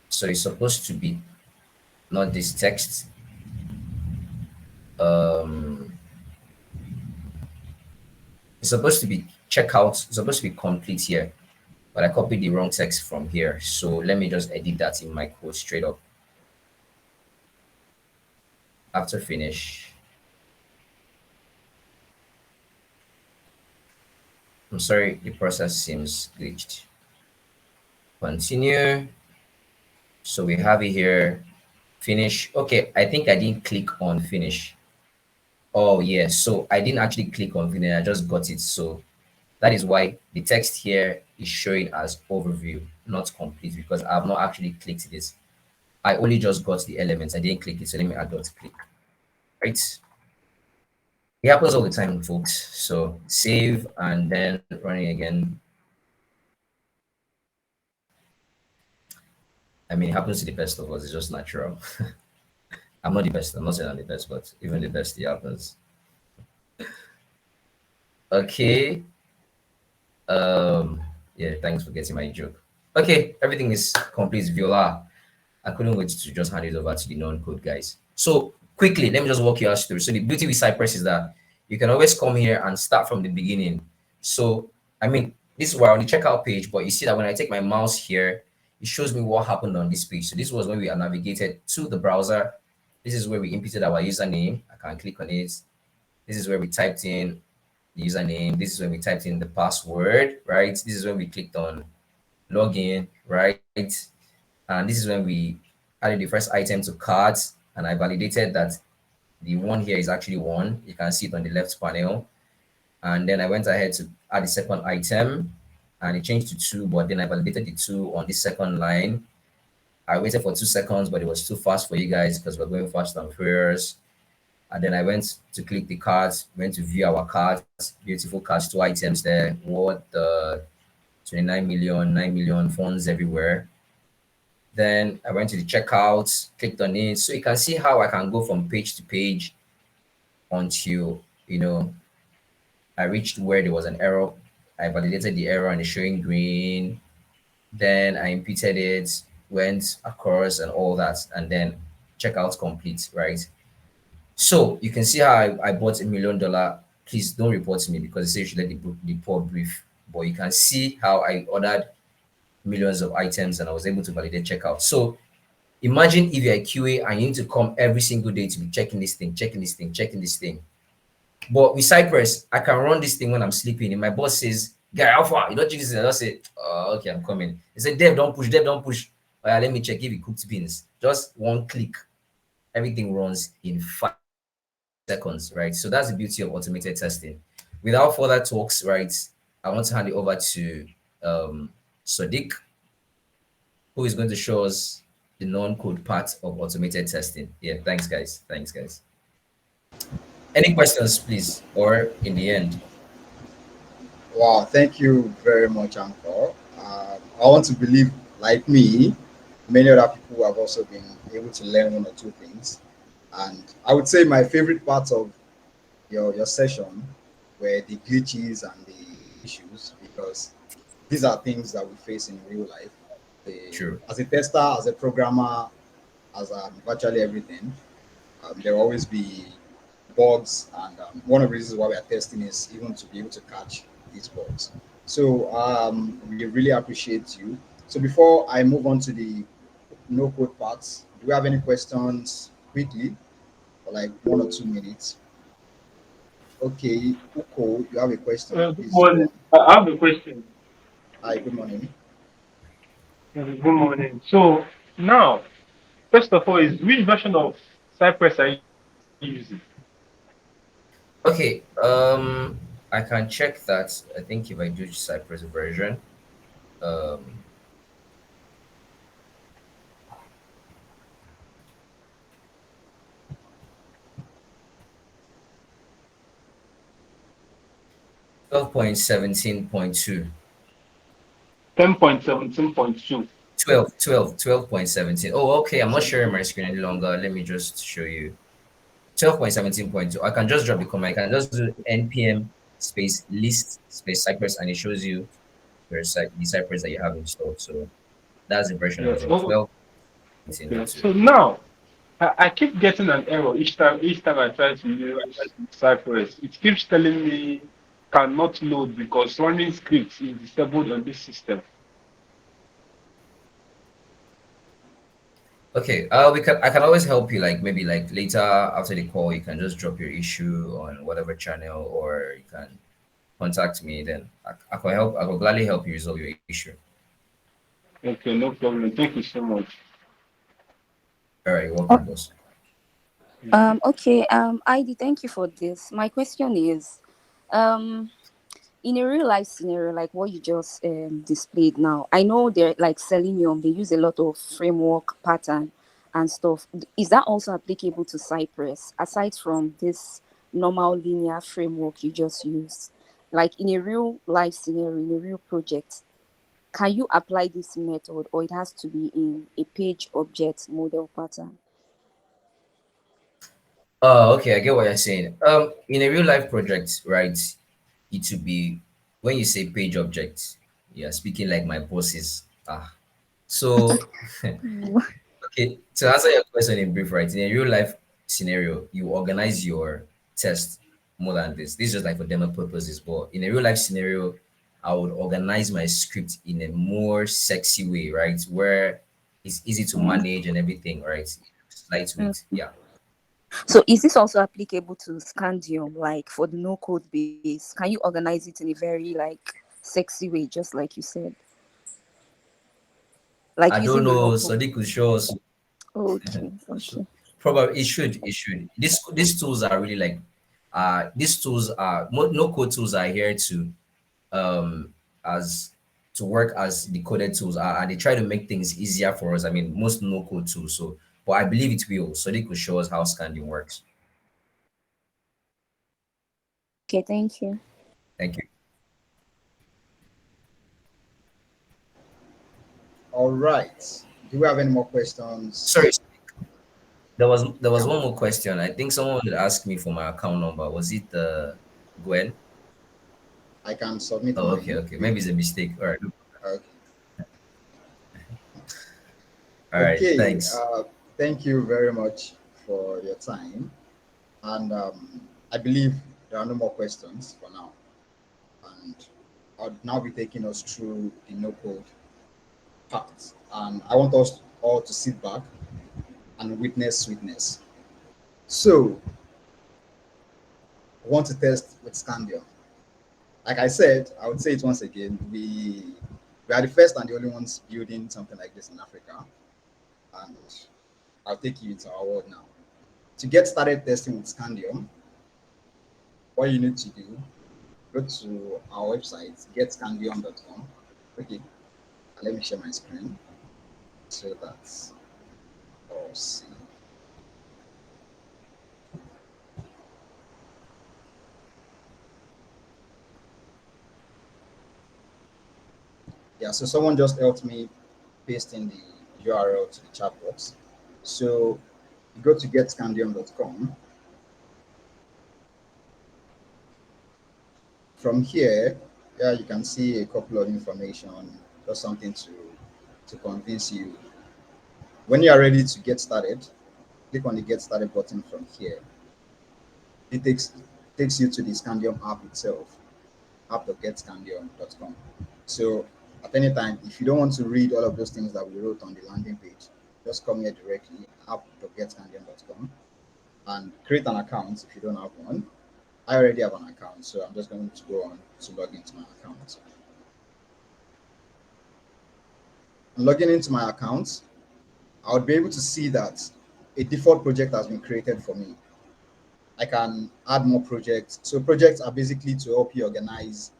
So it's supposed to be not this text. It's supposed to be checkout. It's supposed to be complete here, but I copied the wrong text from here. So let me just edit that in my code straight up. After finish, I'm sorry, the process seems glitched. Continue. So we have it here. Finish. Okay, I think I didn't click on finish. Oh yeah, so I didn't actually click on finish. I just got it. So that is why the text here is showing as overview, not complete, because I have not actually clicked this. I only just got the elements. I didn't click it. So let me add dot click. Right. It happens all the time, folks. So save and then running again. I mean, it happens to the best of us. It's just natural. I'm not the best. I'm not saying I'm the best, but even the best, it happens. Okay. Yeah, thanks for getting my joke. Okay, everything is complete, Viola. I couldn't wait to just hand it over to the non-code guys. So quickly, let me just walk you guys through. So the beauty with Cypress is that you can always come here and start from the beginning. So I mean, this is where on the checkout page, but you see that when I take my mouse here, it shows me what happened on this page. So this was when we navigated to the browser. This is where we inputted our username. I can click on it. This is where we typed in the username. This is when we typed in the password, right? This is when we clicked on login, right? And this is when we added the first item to carts, and I validated that the one here is actually one. You can see it on the left panel. And then I went ahead to add the second item, and it changed to two, but then I validated the two on the second line. I waited for 2 seconds, but it was too fast for you guys because we're going fast and furious. And then I went to click the cards, went to view our cards, beautiful cards, two items there, worth 29 million, 9 million funds everywhere. Then I went to the checkout, clicked on it. So you can see how I can go from page to page until, I reached where there was an error. I validated the error and it's showing green. Then I imputed it, went across and all that, and then checkout complete, right? So you can see how I bought $1 million. Please don't report to me because they say you should let the poor brief. But you can see how I ordered millions of items and I was able to validate checkout. So imagine if you're a QA and you need to come every single day to be checking this thing, checking this thing, checking this thing. But with Cypress, I can run this thing when I'm sleeping. And my boss says, "Guy, how far? You don't check this thing." I just say, "Oh, okay, I'm coming." He said, "Dev, don't push, Dev, don't push." Oh, yeah, let me check if it cooked beans. Just one click, everything runs in 5 seconds, right? So that's the beauty of automated testing. Without further talks, right, I want to hand it over to Sadiq, who is going to show us the non-code part of automated testing. Yeah, thanks, guys. Thanks, guys. Any questions, please? Or in the end? Wow, thank you very much, Anchor. I want to believe, like me, many other people have also been able to learn one or two things. And I would say my favorite part of your session were the glitches and the issues, because these are things that we face in real life. True. As a tester, as a programmer, as virtually everything, there will always be bugs, and one of the reasons why we are testing is even to be able to catch these bugs. So we really appreciate you. So before I move on to the no code parts, do we have any questions quickly for like 1 or 2 minutes? Okay, Uko, you have a question. Good Please go morning. on. I have a question. Hi, good morning. Good morning. So now, first of all, is which version of Cypress are you using? Okay, I can check that. I think if I do Cypress version, um, 12.17.2. 10.17.2. 12.17. Oh, okay. I'm not sharing my screen any longer. Let me just show you. 12.17.2. I can just drop the comment. I can just do npm space list space Cypress and it shows you the Cypress that you have installed. So that's the version I'm Yeah. using. Oh, 12.17.2. okay. So now, I keep getting an error each time I try to use Cypress. It keeps telling me cannot load because running scripts is disabled on this system. Okay, I can always help you. Like maybe like later after the call, you can just drop your issue on whatever channel, or you can contact me. Then I can help. I will gladly help you resolve your issue. Okay, no problem. Thank you so much. All right, you're Oh, welcome, boss. okay. ID, thank you for this. My question is, um, in a real life scenario like what you just displayed now, I know they're like Selenium, they use a lot of framework pattern and stuff. Is that also applicable to Cypress aside from this normal linear framework you just used? Like in a real life scenario, in a real project, can you apply this method or it has to be in a page object model pattern? Oh, okay, I get what you're saying. In a real life project, right? It would be when you say page object, you're speaking like my bosses. So okay, to answer your question in brief, right? In a real life scenario, you organize your test more than this. This is just like for demo purposes, but in a real life scenario, I would organize my script in a more sexy way, right? Where it's easy to manage and everything, right? Lightweight, yeah. So is this also applicable to Scandium, like for the no code base? Can you organize it in a very like sexy way, just like you said, like I don't using the know. local? Sadiq could show us. Okay, So okay. probably it should. These tools are really like these tools are no code tools are here to as to work as the coded tools are, and they try to make things easier for us. I mean, most no code tools. So, but I believe it will. So they could show us how Scandium works. Okay, thank you. Thank you. All right. Do we have any more questions? Sorry, there was Yeah, one more question. I think someone had asked me for my account number. Was it Gwen? I can submit Oh, okay, mine. okay. Maybe it's a mistake. All right. Okay. All right. Okay. Thanks. Thank you very much for your time. And I believe there are no more questions for now. And I'll now be taking us through the no code part. And I want us all to sit back and witness sweetness. So, I want to test with Scandium. Like I said, I would say it once again. We are the first and the only ones building something like this in Africa. And I'll take you into our world now. To get started testing with Scandium, what you need to do, go to our website, getscandium.com. Okay, let me share my screen so that's all see. Yeah, so someone just helped me paste in the URL to the chat box. So you go to getscandium.com. From here, yeah, you can see a couple of information, just something to convince you. When you are ready to get started, click on the get started button from here. It takes you to the Scandium app itself, app.getscandium.com. So at any time, if you don't want to read all of those things that we wrote on the landing page, just come here directly, app.getscandium.com, and create an account if you don't have one. I already have an account, so I'm just going to go on to log into my account. Logging into my account, I would be able to see that a default project has been created for me. I can add more projects. So projects are basically to help you organize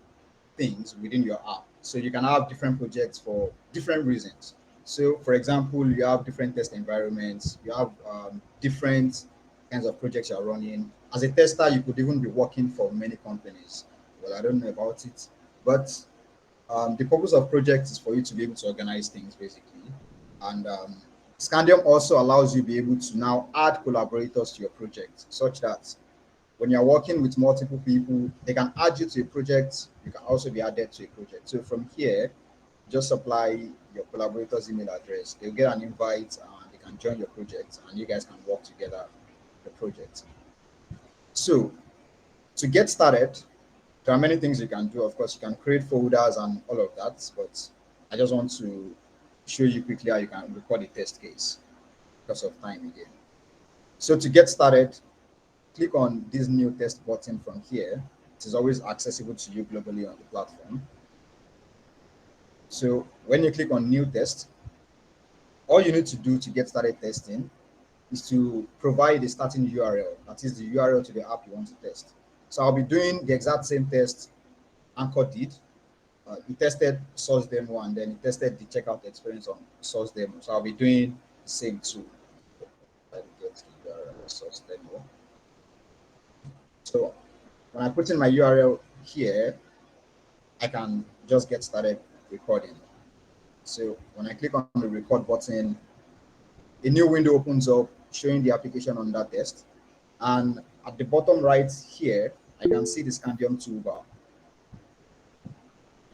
things within your app. So you can have different projects for different reasons. So for example, you have different test environments, you have different kinds of projects you're running. As a tester, you could even be working for many companies. Well, I don't know about it, but the purpose of projects is for you to be able to organize things basically. And Scandium also allows you to be able to now add collaborators to your project such that when you're working with multiple people, they can add you to a project. You can also be added to a project. So from here, just supply your collaborator's email address. They'll get an invite and they can join your project and you guys can work together the project. So to get started, there are many things you can do. Of course, you can create folders and all of that, but I just want to show you quickly how you can record a test case because of time again. So to get started, click on this new test button from here. It is always accessible to you globally on the platform. So when you click on new test, all you need to do to get started testing is to provide a starting URL. That is the URL to the app you want to test. So I'll be doing the exact same test Anchor did. He tested source demo and then he tested the checkout experience on source demo. So I'll be doing the same too. Let me get the URL source demo. So when I put in my URL here, I can just get started recording. So when I click on the record button, a new window opens up showing the application on that test. And at the bottom right here, I can see the Scandium toolbar.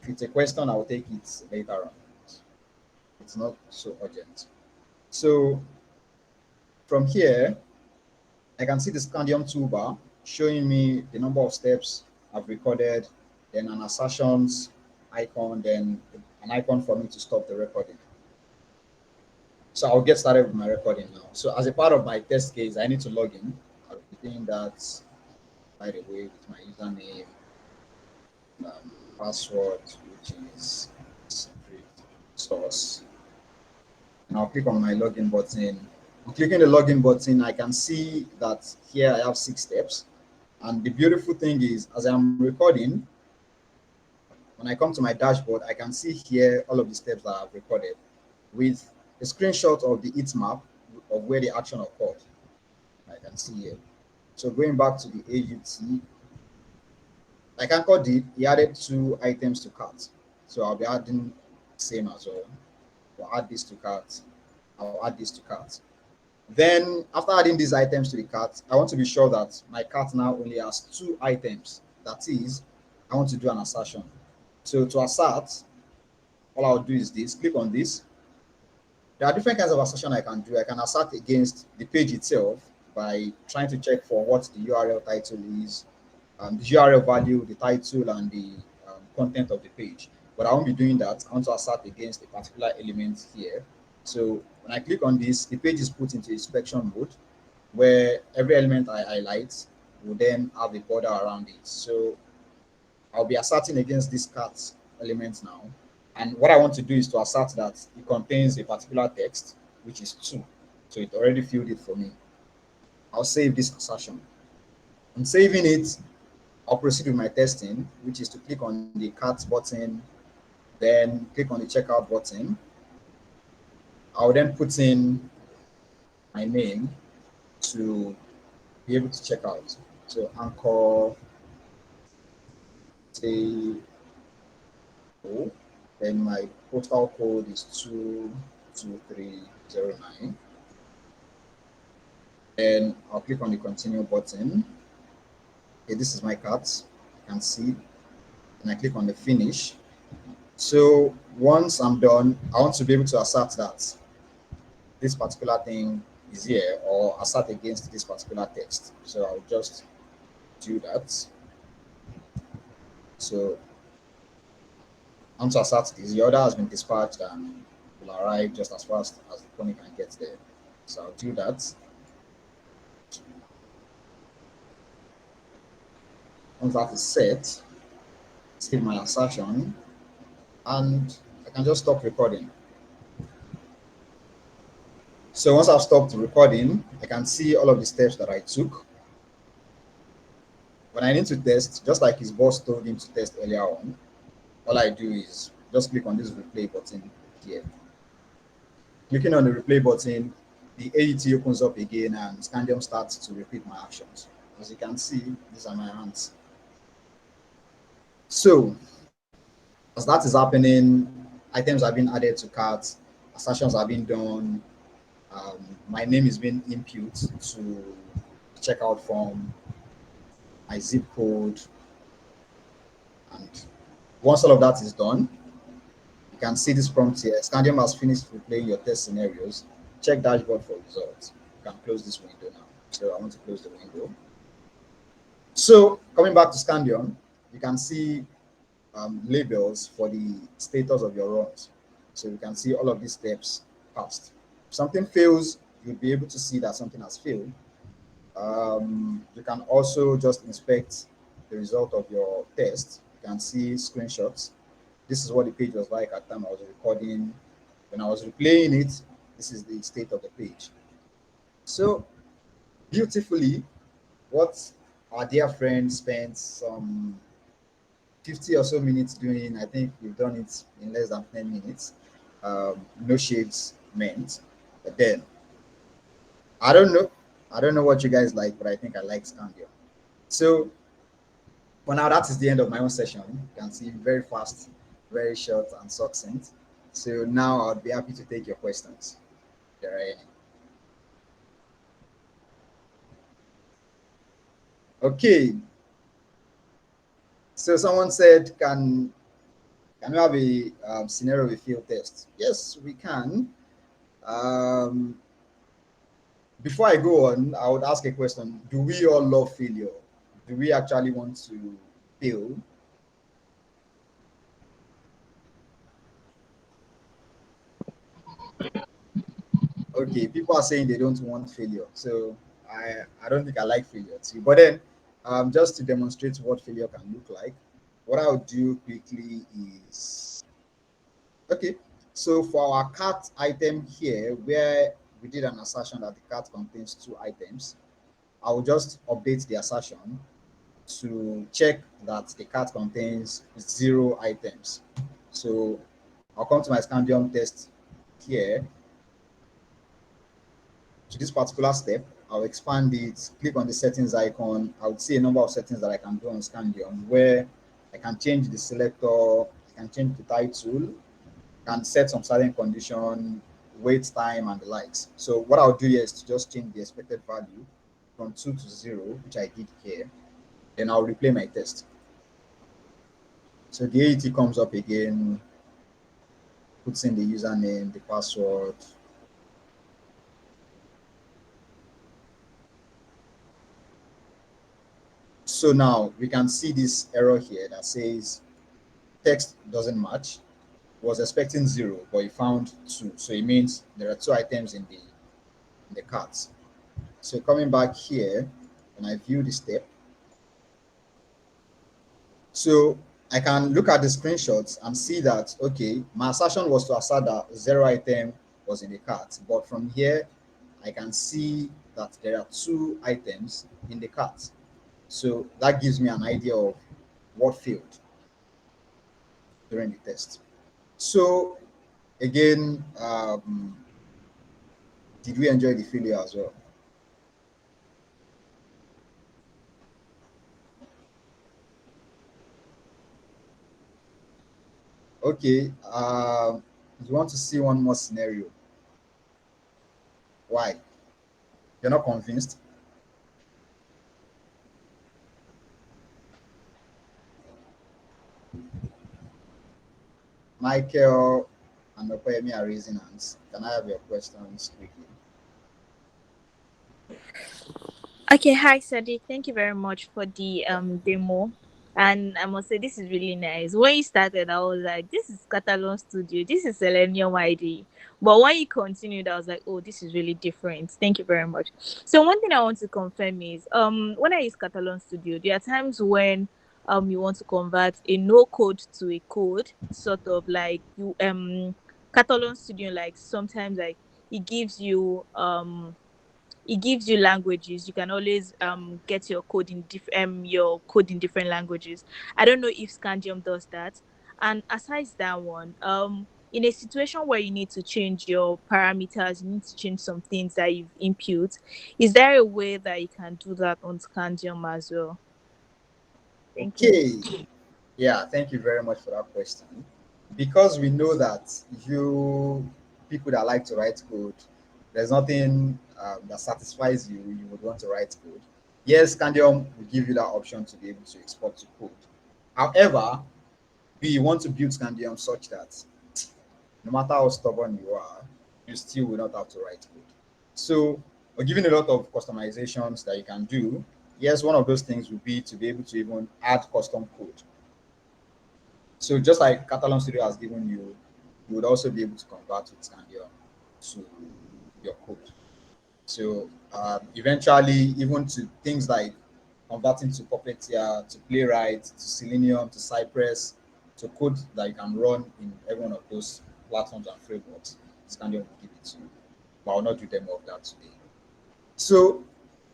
If it's a question, I'll take it later on. It's not so urgent. So from here, I can see the Scandium toolbar showing me the number of steps I've recorded, then an assertions icon, then an icon for me to stop the recording. So I'll get started with my recording now. So as a part of my test case, I need to log in. I'll be doing that right away with my username, password, which is secret source. And I'll click on my login button. On clicking the login button, I can see that here I have 6 steps. And the beautiful thing is, as I'm recording, when I come to my dashboard, I can see here all of the steps that I've recorded with a screenshot of the heat map of where the action occurred. I can see here. So going back to the AUT, like Anchor did, he added 2 items to cart. So I'll be adding same as well. We'll add this to cart. I'll add this to cart. Then after adding these items to the cart, I want to be sure that my cart now only has two items. That is, I want to do an assertion. So to assert, all I'll do is this, click on this. There are different kinds of assertion I can do. I can assert against the page itself by trying to check for what the URL title is, the URL value, the title, and the content of the page. But I won't be doing that. I want to assert against a particular element here. So when I click on this, the page is put into inspection mode, where every element I highlight will then have a border around it. So I'll be asserting against this cart element now. And what I want to do is to assert that it contains a particular text, which is 2. So it already filled it for me. I'll save this assertion. On saving it, I'll proceed with my testing, which is to click on the cart button, then click on the checkout button. I'll then put in my name to be able to check out. So anchor say oh, then my postal code is 22309. Then I'll click on the continue button. Okay, this is my cart. You can see. And I click on the finish. So once I'm done, I want to be able to assert that this particular thing is here or assert against this particular text. So I'll just do that. So I want to assert this. The order has been dispatched and will arrive just as fast as the pony can get there. So I'll do that. Once that is set, save my assertion, and I can just stop recording. So once I've stopped recording, I can see all of the steps that I took. When I need to test, just like his boss told him to test earlier on, all I do is just click on this replay button here. Clicking on the replay button, the AET opens up again and Scandium starts to repeat my actions. As you can see, these are my hands. So as that is happening, items are being added to carts, assertions are being done, my name is being input to checkout form, my zip code, and once all of that is done, you can see this prompt here. Scandium has finished replaying your test scenarios. Check dashboard for results. You can close this window now. So I want to close the window. So coming back to Scandium, you can see labels for the status of your runs. So you can see all of these steps passed. If something fails, you'll be able to see that something has failed. You can also just inspect the result of your test. You can see screenshots. This is what the page was like at the time I was recording. When I was replaying it, this is the state of the page. So beautifully, what our dear friend spent some 50 or so minutes doing, I think we've done it in less than 10 minutes. No shades meant. But then, I don't know. I don't know what you guys like, but I think I like Scandium. So for now, that is the end of my own session. You can see very fast, very short and succinct. So now I'll be happy to take your questions. If there are any. Okay. So someone said, can we have a scenario with field test? Yes, we can. Um, Before I go on, I would ask a question. Do we all love failure? Do we actually want to fail? Okay, people are saying they don't want failure. So I don't think I like failure too. But then just to demonstrate what failure can look like, what I'll do quickly is okay. So for our cart item here, where we did an assertion that the cart contains two items, I will just update the assertion to check that the cart contains 0 items. So I'll come to my Scandium test here. To this particular step, I'll expand it, click on the settings icon. I would see a number of settings that I can do on Scandium where I can change the selector, I can change the title, can set some certain condition wait time, and the likes. So what I'll do here is to just change the expected value from 2 to 0, which I did here. Then I'll replay my test. So the AET comes up again, puts in the username, the password. So now we can see this error here that says text doesn't match. Was expecting 0, but he found 2. So it means there are 2 items in the cart. So coming back here, when I view the step, so I can look at the screenshots and see that, okay, my assertion was to assert that 0 item was in the cart. But from here, I can see that there are 2 items in the cart. So that gives me an idea of what failed during the test. So again, did we enjoy the failure as well? Okay, you want to see one more scenario? Why? You're not convinced? Michael and Okoyemi are raising hands. Can I have your questions quickly? Okay, hi Sadiq. Thank you very much for the demo. And I must say this is really nice. When you started, I was like, this is Catalan Studio, this is Selenium ID. But when you continued, I was like, oh, this is really different. Thank you very much. So one thing I want to confirm is when I use Catalan Studio, there are times when you want to convert a no code to a code, sort of like you Catalan Studio, like sometimes like it gives you languages. You can always get your code in different languages. I don't know if Scandium does that. And aside that one, in a situation where you need to change your parameters, you need to change some things that you've input, is there a way that you can do that on Scandium as well? Thank you. Okay. Yeah, thank you very much for that question. Because we know that you people that like to write code, there's nothing that satisfies you. You would want to write code. Yes, Scandium will give you that option to be able to export to code. However, we want to build Scandium such that no matter how stubborn you are, you still will not have to write code. So we're giving a lot of customizations that you can do. Yes, one of those things would be to be able to even add custom code. So just like Catalan Studio has given you, you would also be able to convert with Scandium to your code. So eventually, even to things like converting to Puppeteer, to Playwright, to Selenium, to Cypress, to code that you can run in every one of those platforms and frameworks, Scandium will give it to you. But I'll not do demo of that today. So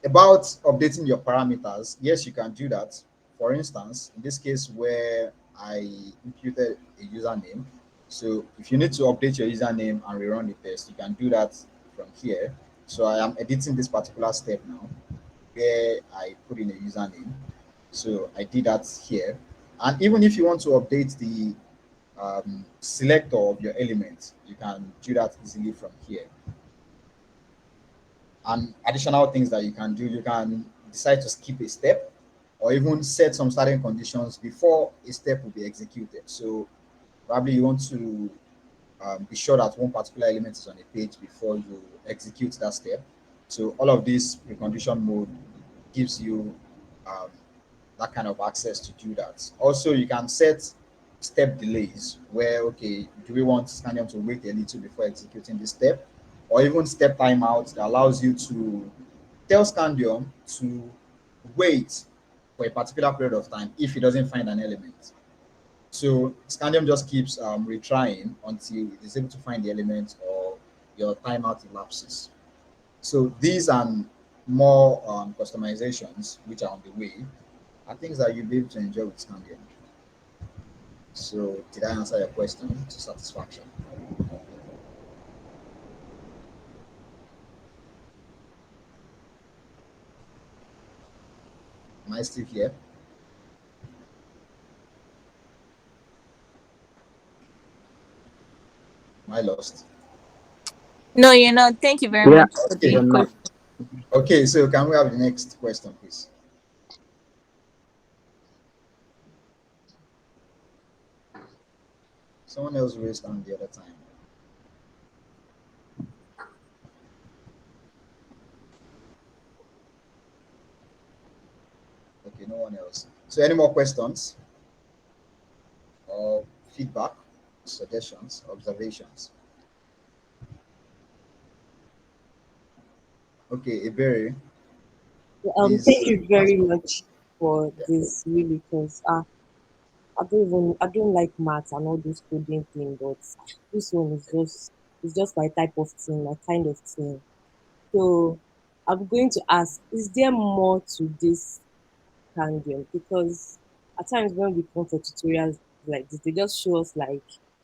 about updating your parameters, yes, you can do that. For instance, in this case where I imputed a username, so if you need to update your username and rerun the test, you can do that from here. So I am editing this particular step now where I put in a username. So I did that here. And even if you want to update the selector of your element, you can do that easily from here. And additional things that you can do, you can decide to skip a step or even set some certain conditions before a step will be executed. So probably you want to be sure that one particular element is on a page before you execute that step. So all of this precondition mode gives you um, that kind of access to do that. Also, you can set step delays where, okay, do we want Scandium to wait a little before executing this step? Or even step timeout that allows you to tell Scandium to wait for a particular period of time if it doesn't find an element. So Scandium just keeps retrying until it is able to find the element or your timeout elapses. So these and more customizations, which are on the way, are things that you'll be able to enjoy with Scandium. So did I answer your question to satisfaction? Am I still here? Am I lost? No, you're not. Thank you very Yeah, much for Okay. the you're not. question. Okay, so can we have the next question, please? Someone else raised hand the other time. Okay, no one else. So, any more questions or feedback, suggestions, observations? Okay, Iberi, Thank please you ask very your much question. for Yeah. this, really, because I don't like maths and all this coding thing, but this one is just, it's just my type of thing, my kind of thing. So I'm going to ask, is there more to this Scandium? Because at times when we come for tutorials like this, they just show us like,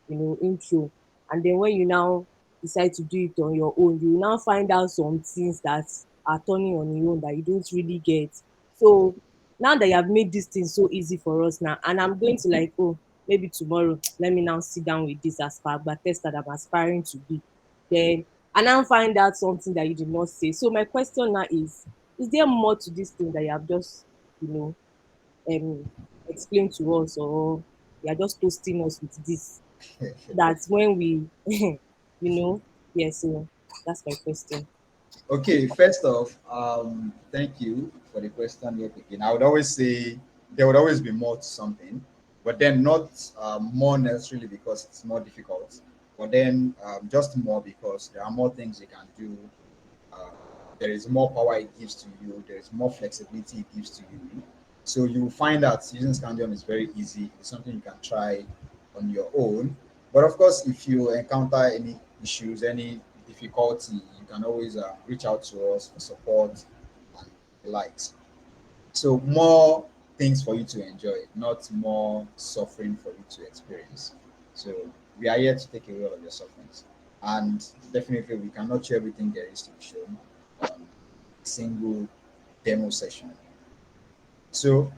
intro. And then when you now decide to do it on your own, you now find out some things that are turning on your own that you don't really get. So now that you have made this thing so easy for us now, and I'm going to like, oh, maybe tomorrow, let me now sit down with this as far but tester that I'm aspiring to be. Then I now find out something that you did not say. So my question now is there more to this thing that you have just, you know, explain to us, or you are just toasting us with this? That when we, yeah, so that's my question. Okay, first off, thank you for the question you're picking. I would always say there would always be more to something, but then not more necessarily because it's more difficult, but then just more because there are more things you can do. uh, there is more power it gives to you, there is more flexibility it gives to you. So you find that using Scandium is very easy. It's something you can try on your own. But of course, if you encounter any issues, any difficulty, you can always reach out to us for support and the likes. So more things for you to enjoy, not more suffering for you to experience. So we are here to take away all of your sufferings. And definitely we cannot show everything there is to be shown on a single demo session. So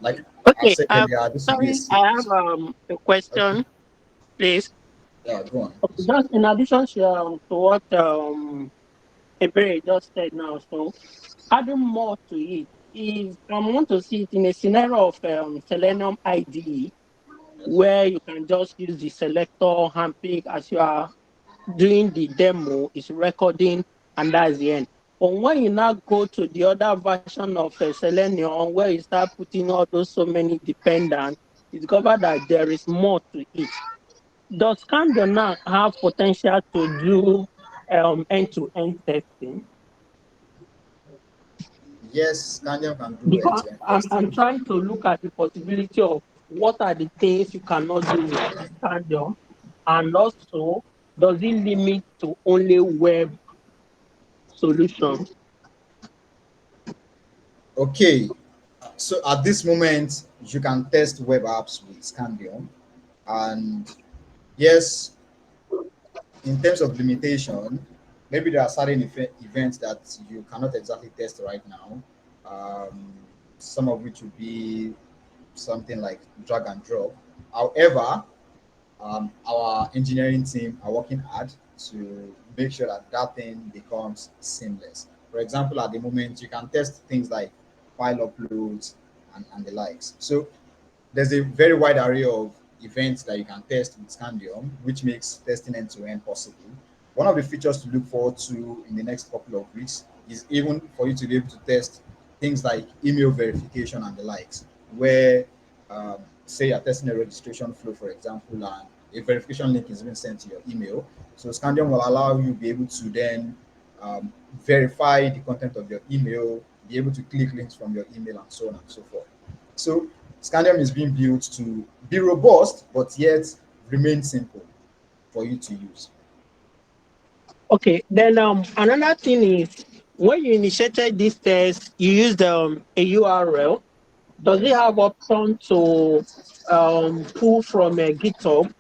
like I've Okay. said earlier, this will be a Sorry, I have series. a Okay, question, please. yeah, go on, Okay, please. just in addition to what Ebere just said now, so adding more to it is I want to see it in a scenario of Selenium IDE Yes. where you can just use the selector handpick as you are doing the demo, is recording, and that's the end. But when you now go to the other version of Selenium where you start putting all those so many dependents, you discover that there is more to it. Does Canva now have potential to do end-to-end testing? Yes, Scandium can do Because end-to-end I'm testing. trying to look at the possibility of what are the things you cannot do with Scandium, and also does it limit to only web solutions? Okay, so at this moment, you can test web apps with Scandium. And yes, in terms of limitation, maybe there are certain events that you cannot exactly test right now. Um, some of which would be something like drag and drop. However, our engineering team are working hard to make sure that that thing becomes seamless. For example, at the moment, you can test things like file uploads and the likes. So there's a very wide array of events that you can test with Scandium, which makes testing end to end possible. One of the features to look forward to in the next couple of weeks is even for you to be able to test things like email verification and the likes, where say you're testing a registration flow, for example, and a verification link is being sent to your email. So Scandium will allow you to be able to then verify the content of your email, be able to click links from your email, and so on and so forth. So Scandium is being built to be robust, but yet remain simple for you to use. Okay, then another thing is when you initiated this test, you used a URL. Does it Yes. have option to pull from a GitHub,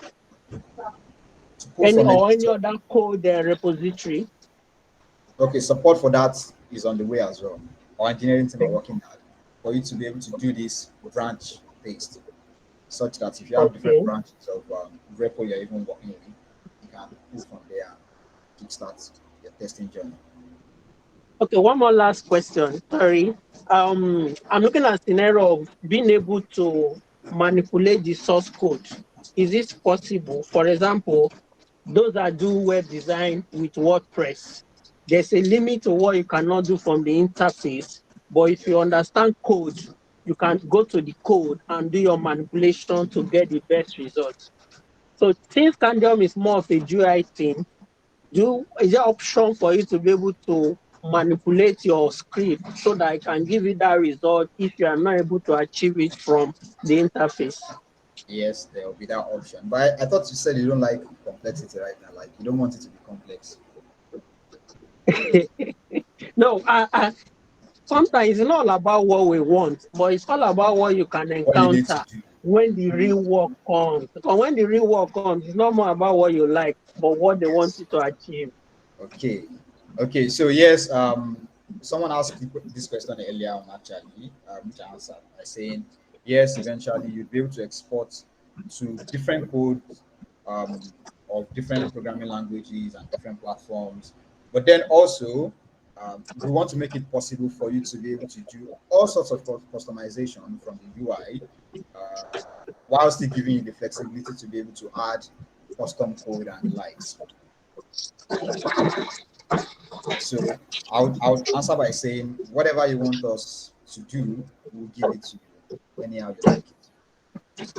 To pull any from a or any GitHub. other code repository? Okay, support for that is on the way as well. Our engineering team are working hard for you to be able to do this branch based, such that if you have different Okay. branches of repo you're even working with, you can pull from there, kickstart your testing journey. Okay, one more last question. Sorry. I'm looking at scenario of being able to manipulate the source code. Is this possible? For example, those that do web design with WordPress, there's a limit to what you cannot do from the interface. But if you understand code, you can go to the code and do your manipulation to get the best results. So since Scandium is more of a GUI thing, is there option for you to be able to manipulate your script so that it can give you that result if you are not able to achieve it from the interface? Yes, there will be that option. But I thought you said you don't like complexity right now. Like you don't want it to be complex. No, sometimes it's not all about what we want, but it's all about what you can What you need to encounter do. when the real work comes. Because when the real work comes, it's not more about what you like, but what they want Yes. you to achieve. Okay. Okay. So yes, someone asked this question earlier on actually, which I answered by saying yes. Eventually, you'd be able to export to different codes of different programming languages and different platforms. But then also, we want to make it possible for you to be able to do all sorts of customization from the UI, uh, while still giving you the flexibility to be able to add custom code and the likes. So I would answer by saying whatever you want us to do, we'll give it to you, anyhow you like it.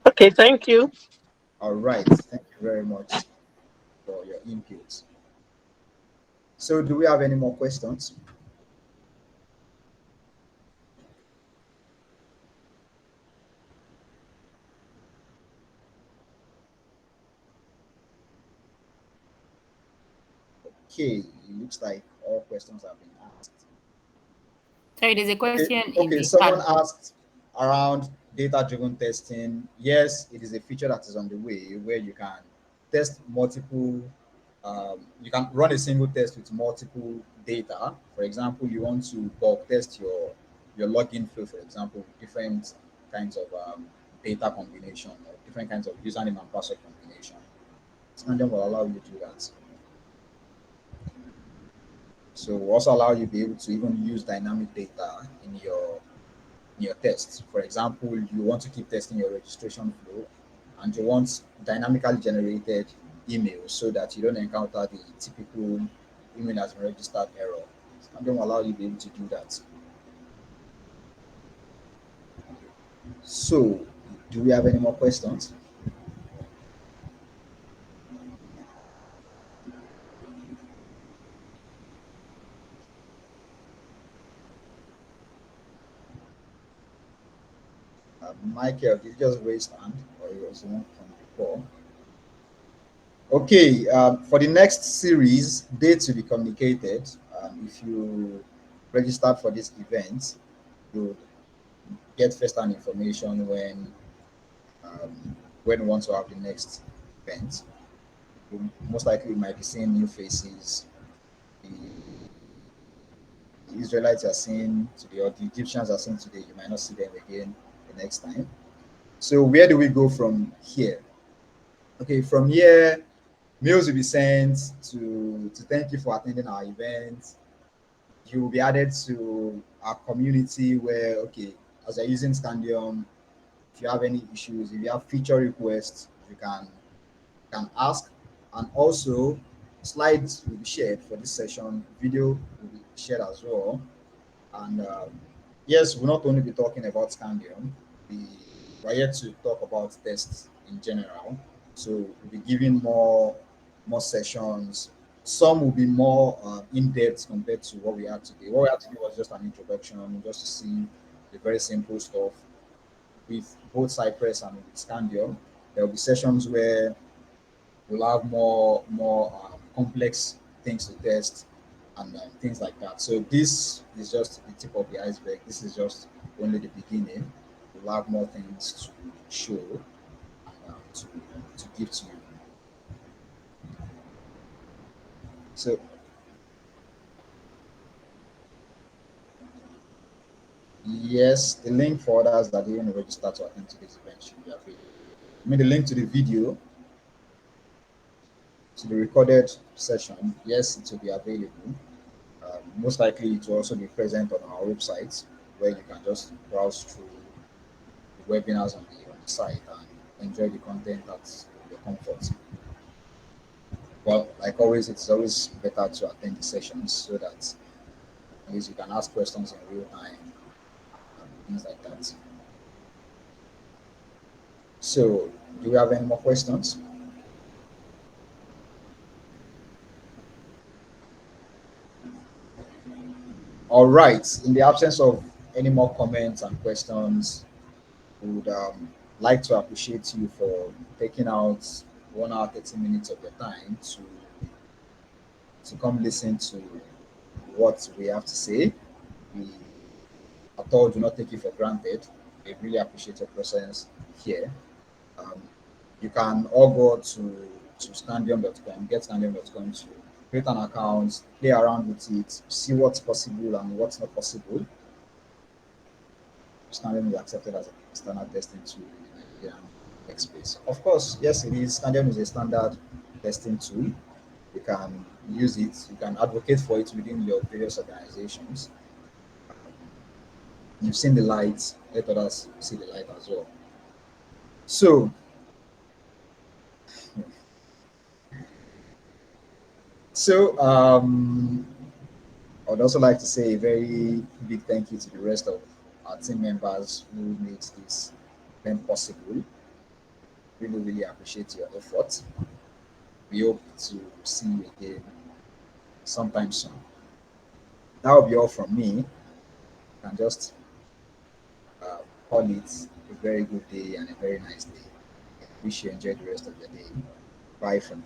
Okay, thank you. All right. Thank you very much for your input. So do we have any more questions? Okay, it looks like all questions have been asked. Sorry, there's a Okay, question in okay. the Someone chat. asked around data-driven testing. Yes, it is a feature that is on the way where you can test multiple. You can run a single test with multiple data. For example, you want to bulk test your login flow, for example, with different kinds of data combination or different kinds of username and password combination. And then will allow you to do that. So will also allow you to be able to even use dynamic data in your tests. For example, you want to keep testing your registration flow and you want dynamically generated emails so that you don't encounter the typical email has been registered error. And don't allow you to be able to do that. So, do we have any more questions? Michael, did you just raise hand or you also want from before? Okay, for the next series, dates will be communicated. If you registered for this event, you get first-hand information when we want to have the next event. You most likely might be seeing new faces. The Israelites are seeing today, or the Egyptians are seeing today. You might not see them again the next time. So where do we go from here? Okay, from here, mails will be sent to thank you for attending our event. You will be added to our community where, okay, as you're using Scandium, if you have any issues, if you have feature requests, you can ask. And also, slides will be shared for this session. Video will be shared as well. And yes, we'll not only be talking about Scandium, we are here to talk about tests in general. So we'll be giving more sessions. Some will be more in depth compared to what we had today. What we had today was just an introduction, just to see the very simple stuff with both Cypress and with Scandium. There will be sessions where we'll have more complex things to test and things like that. So this is just the tip of the iceberg. This is just only the beginning. We'll have more things to show and to give to you. So yes, the link for others that didn't register to attend to this event should be available. I mean the link to the video to the recorded session, yes, it will be available. Most likely, it will also be present on our website where you can just browse through the webinars on the site and enjoy the content at your comfort. But like always, it's always better to attend the sessions so that at least you can ask questions in real time and things like that. So, do we have any more questions? All right. In the absence of any more comments and questions, we would like to appreciate you for taking out 1 hour 30 minutes of your time to come listen to what we have to say. We at all do not take it for granted. We really appreciate your presence here. Um, you can all go to scandium.com, get scandium.com to create an account, play around with it, see what's possible and what's not possible. Scandium is accepted as an external testing tool in the Nigerian tech space. Of course, yes, it is. Scandium is a standard testing tool. You can use it, you can advocate for it within your various organizations. You've seen the light, let others see the light as well. So, so I would also like to say a very big thank you to the rest of our team members who made this event possible. Really, really appreciate your effort. We hope to see you again sometime soon. That will be all from me. You can just uh, call it a very good day and a very nice day. Wish you enjoy the rest of your day. Bye for now.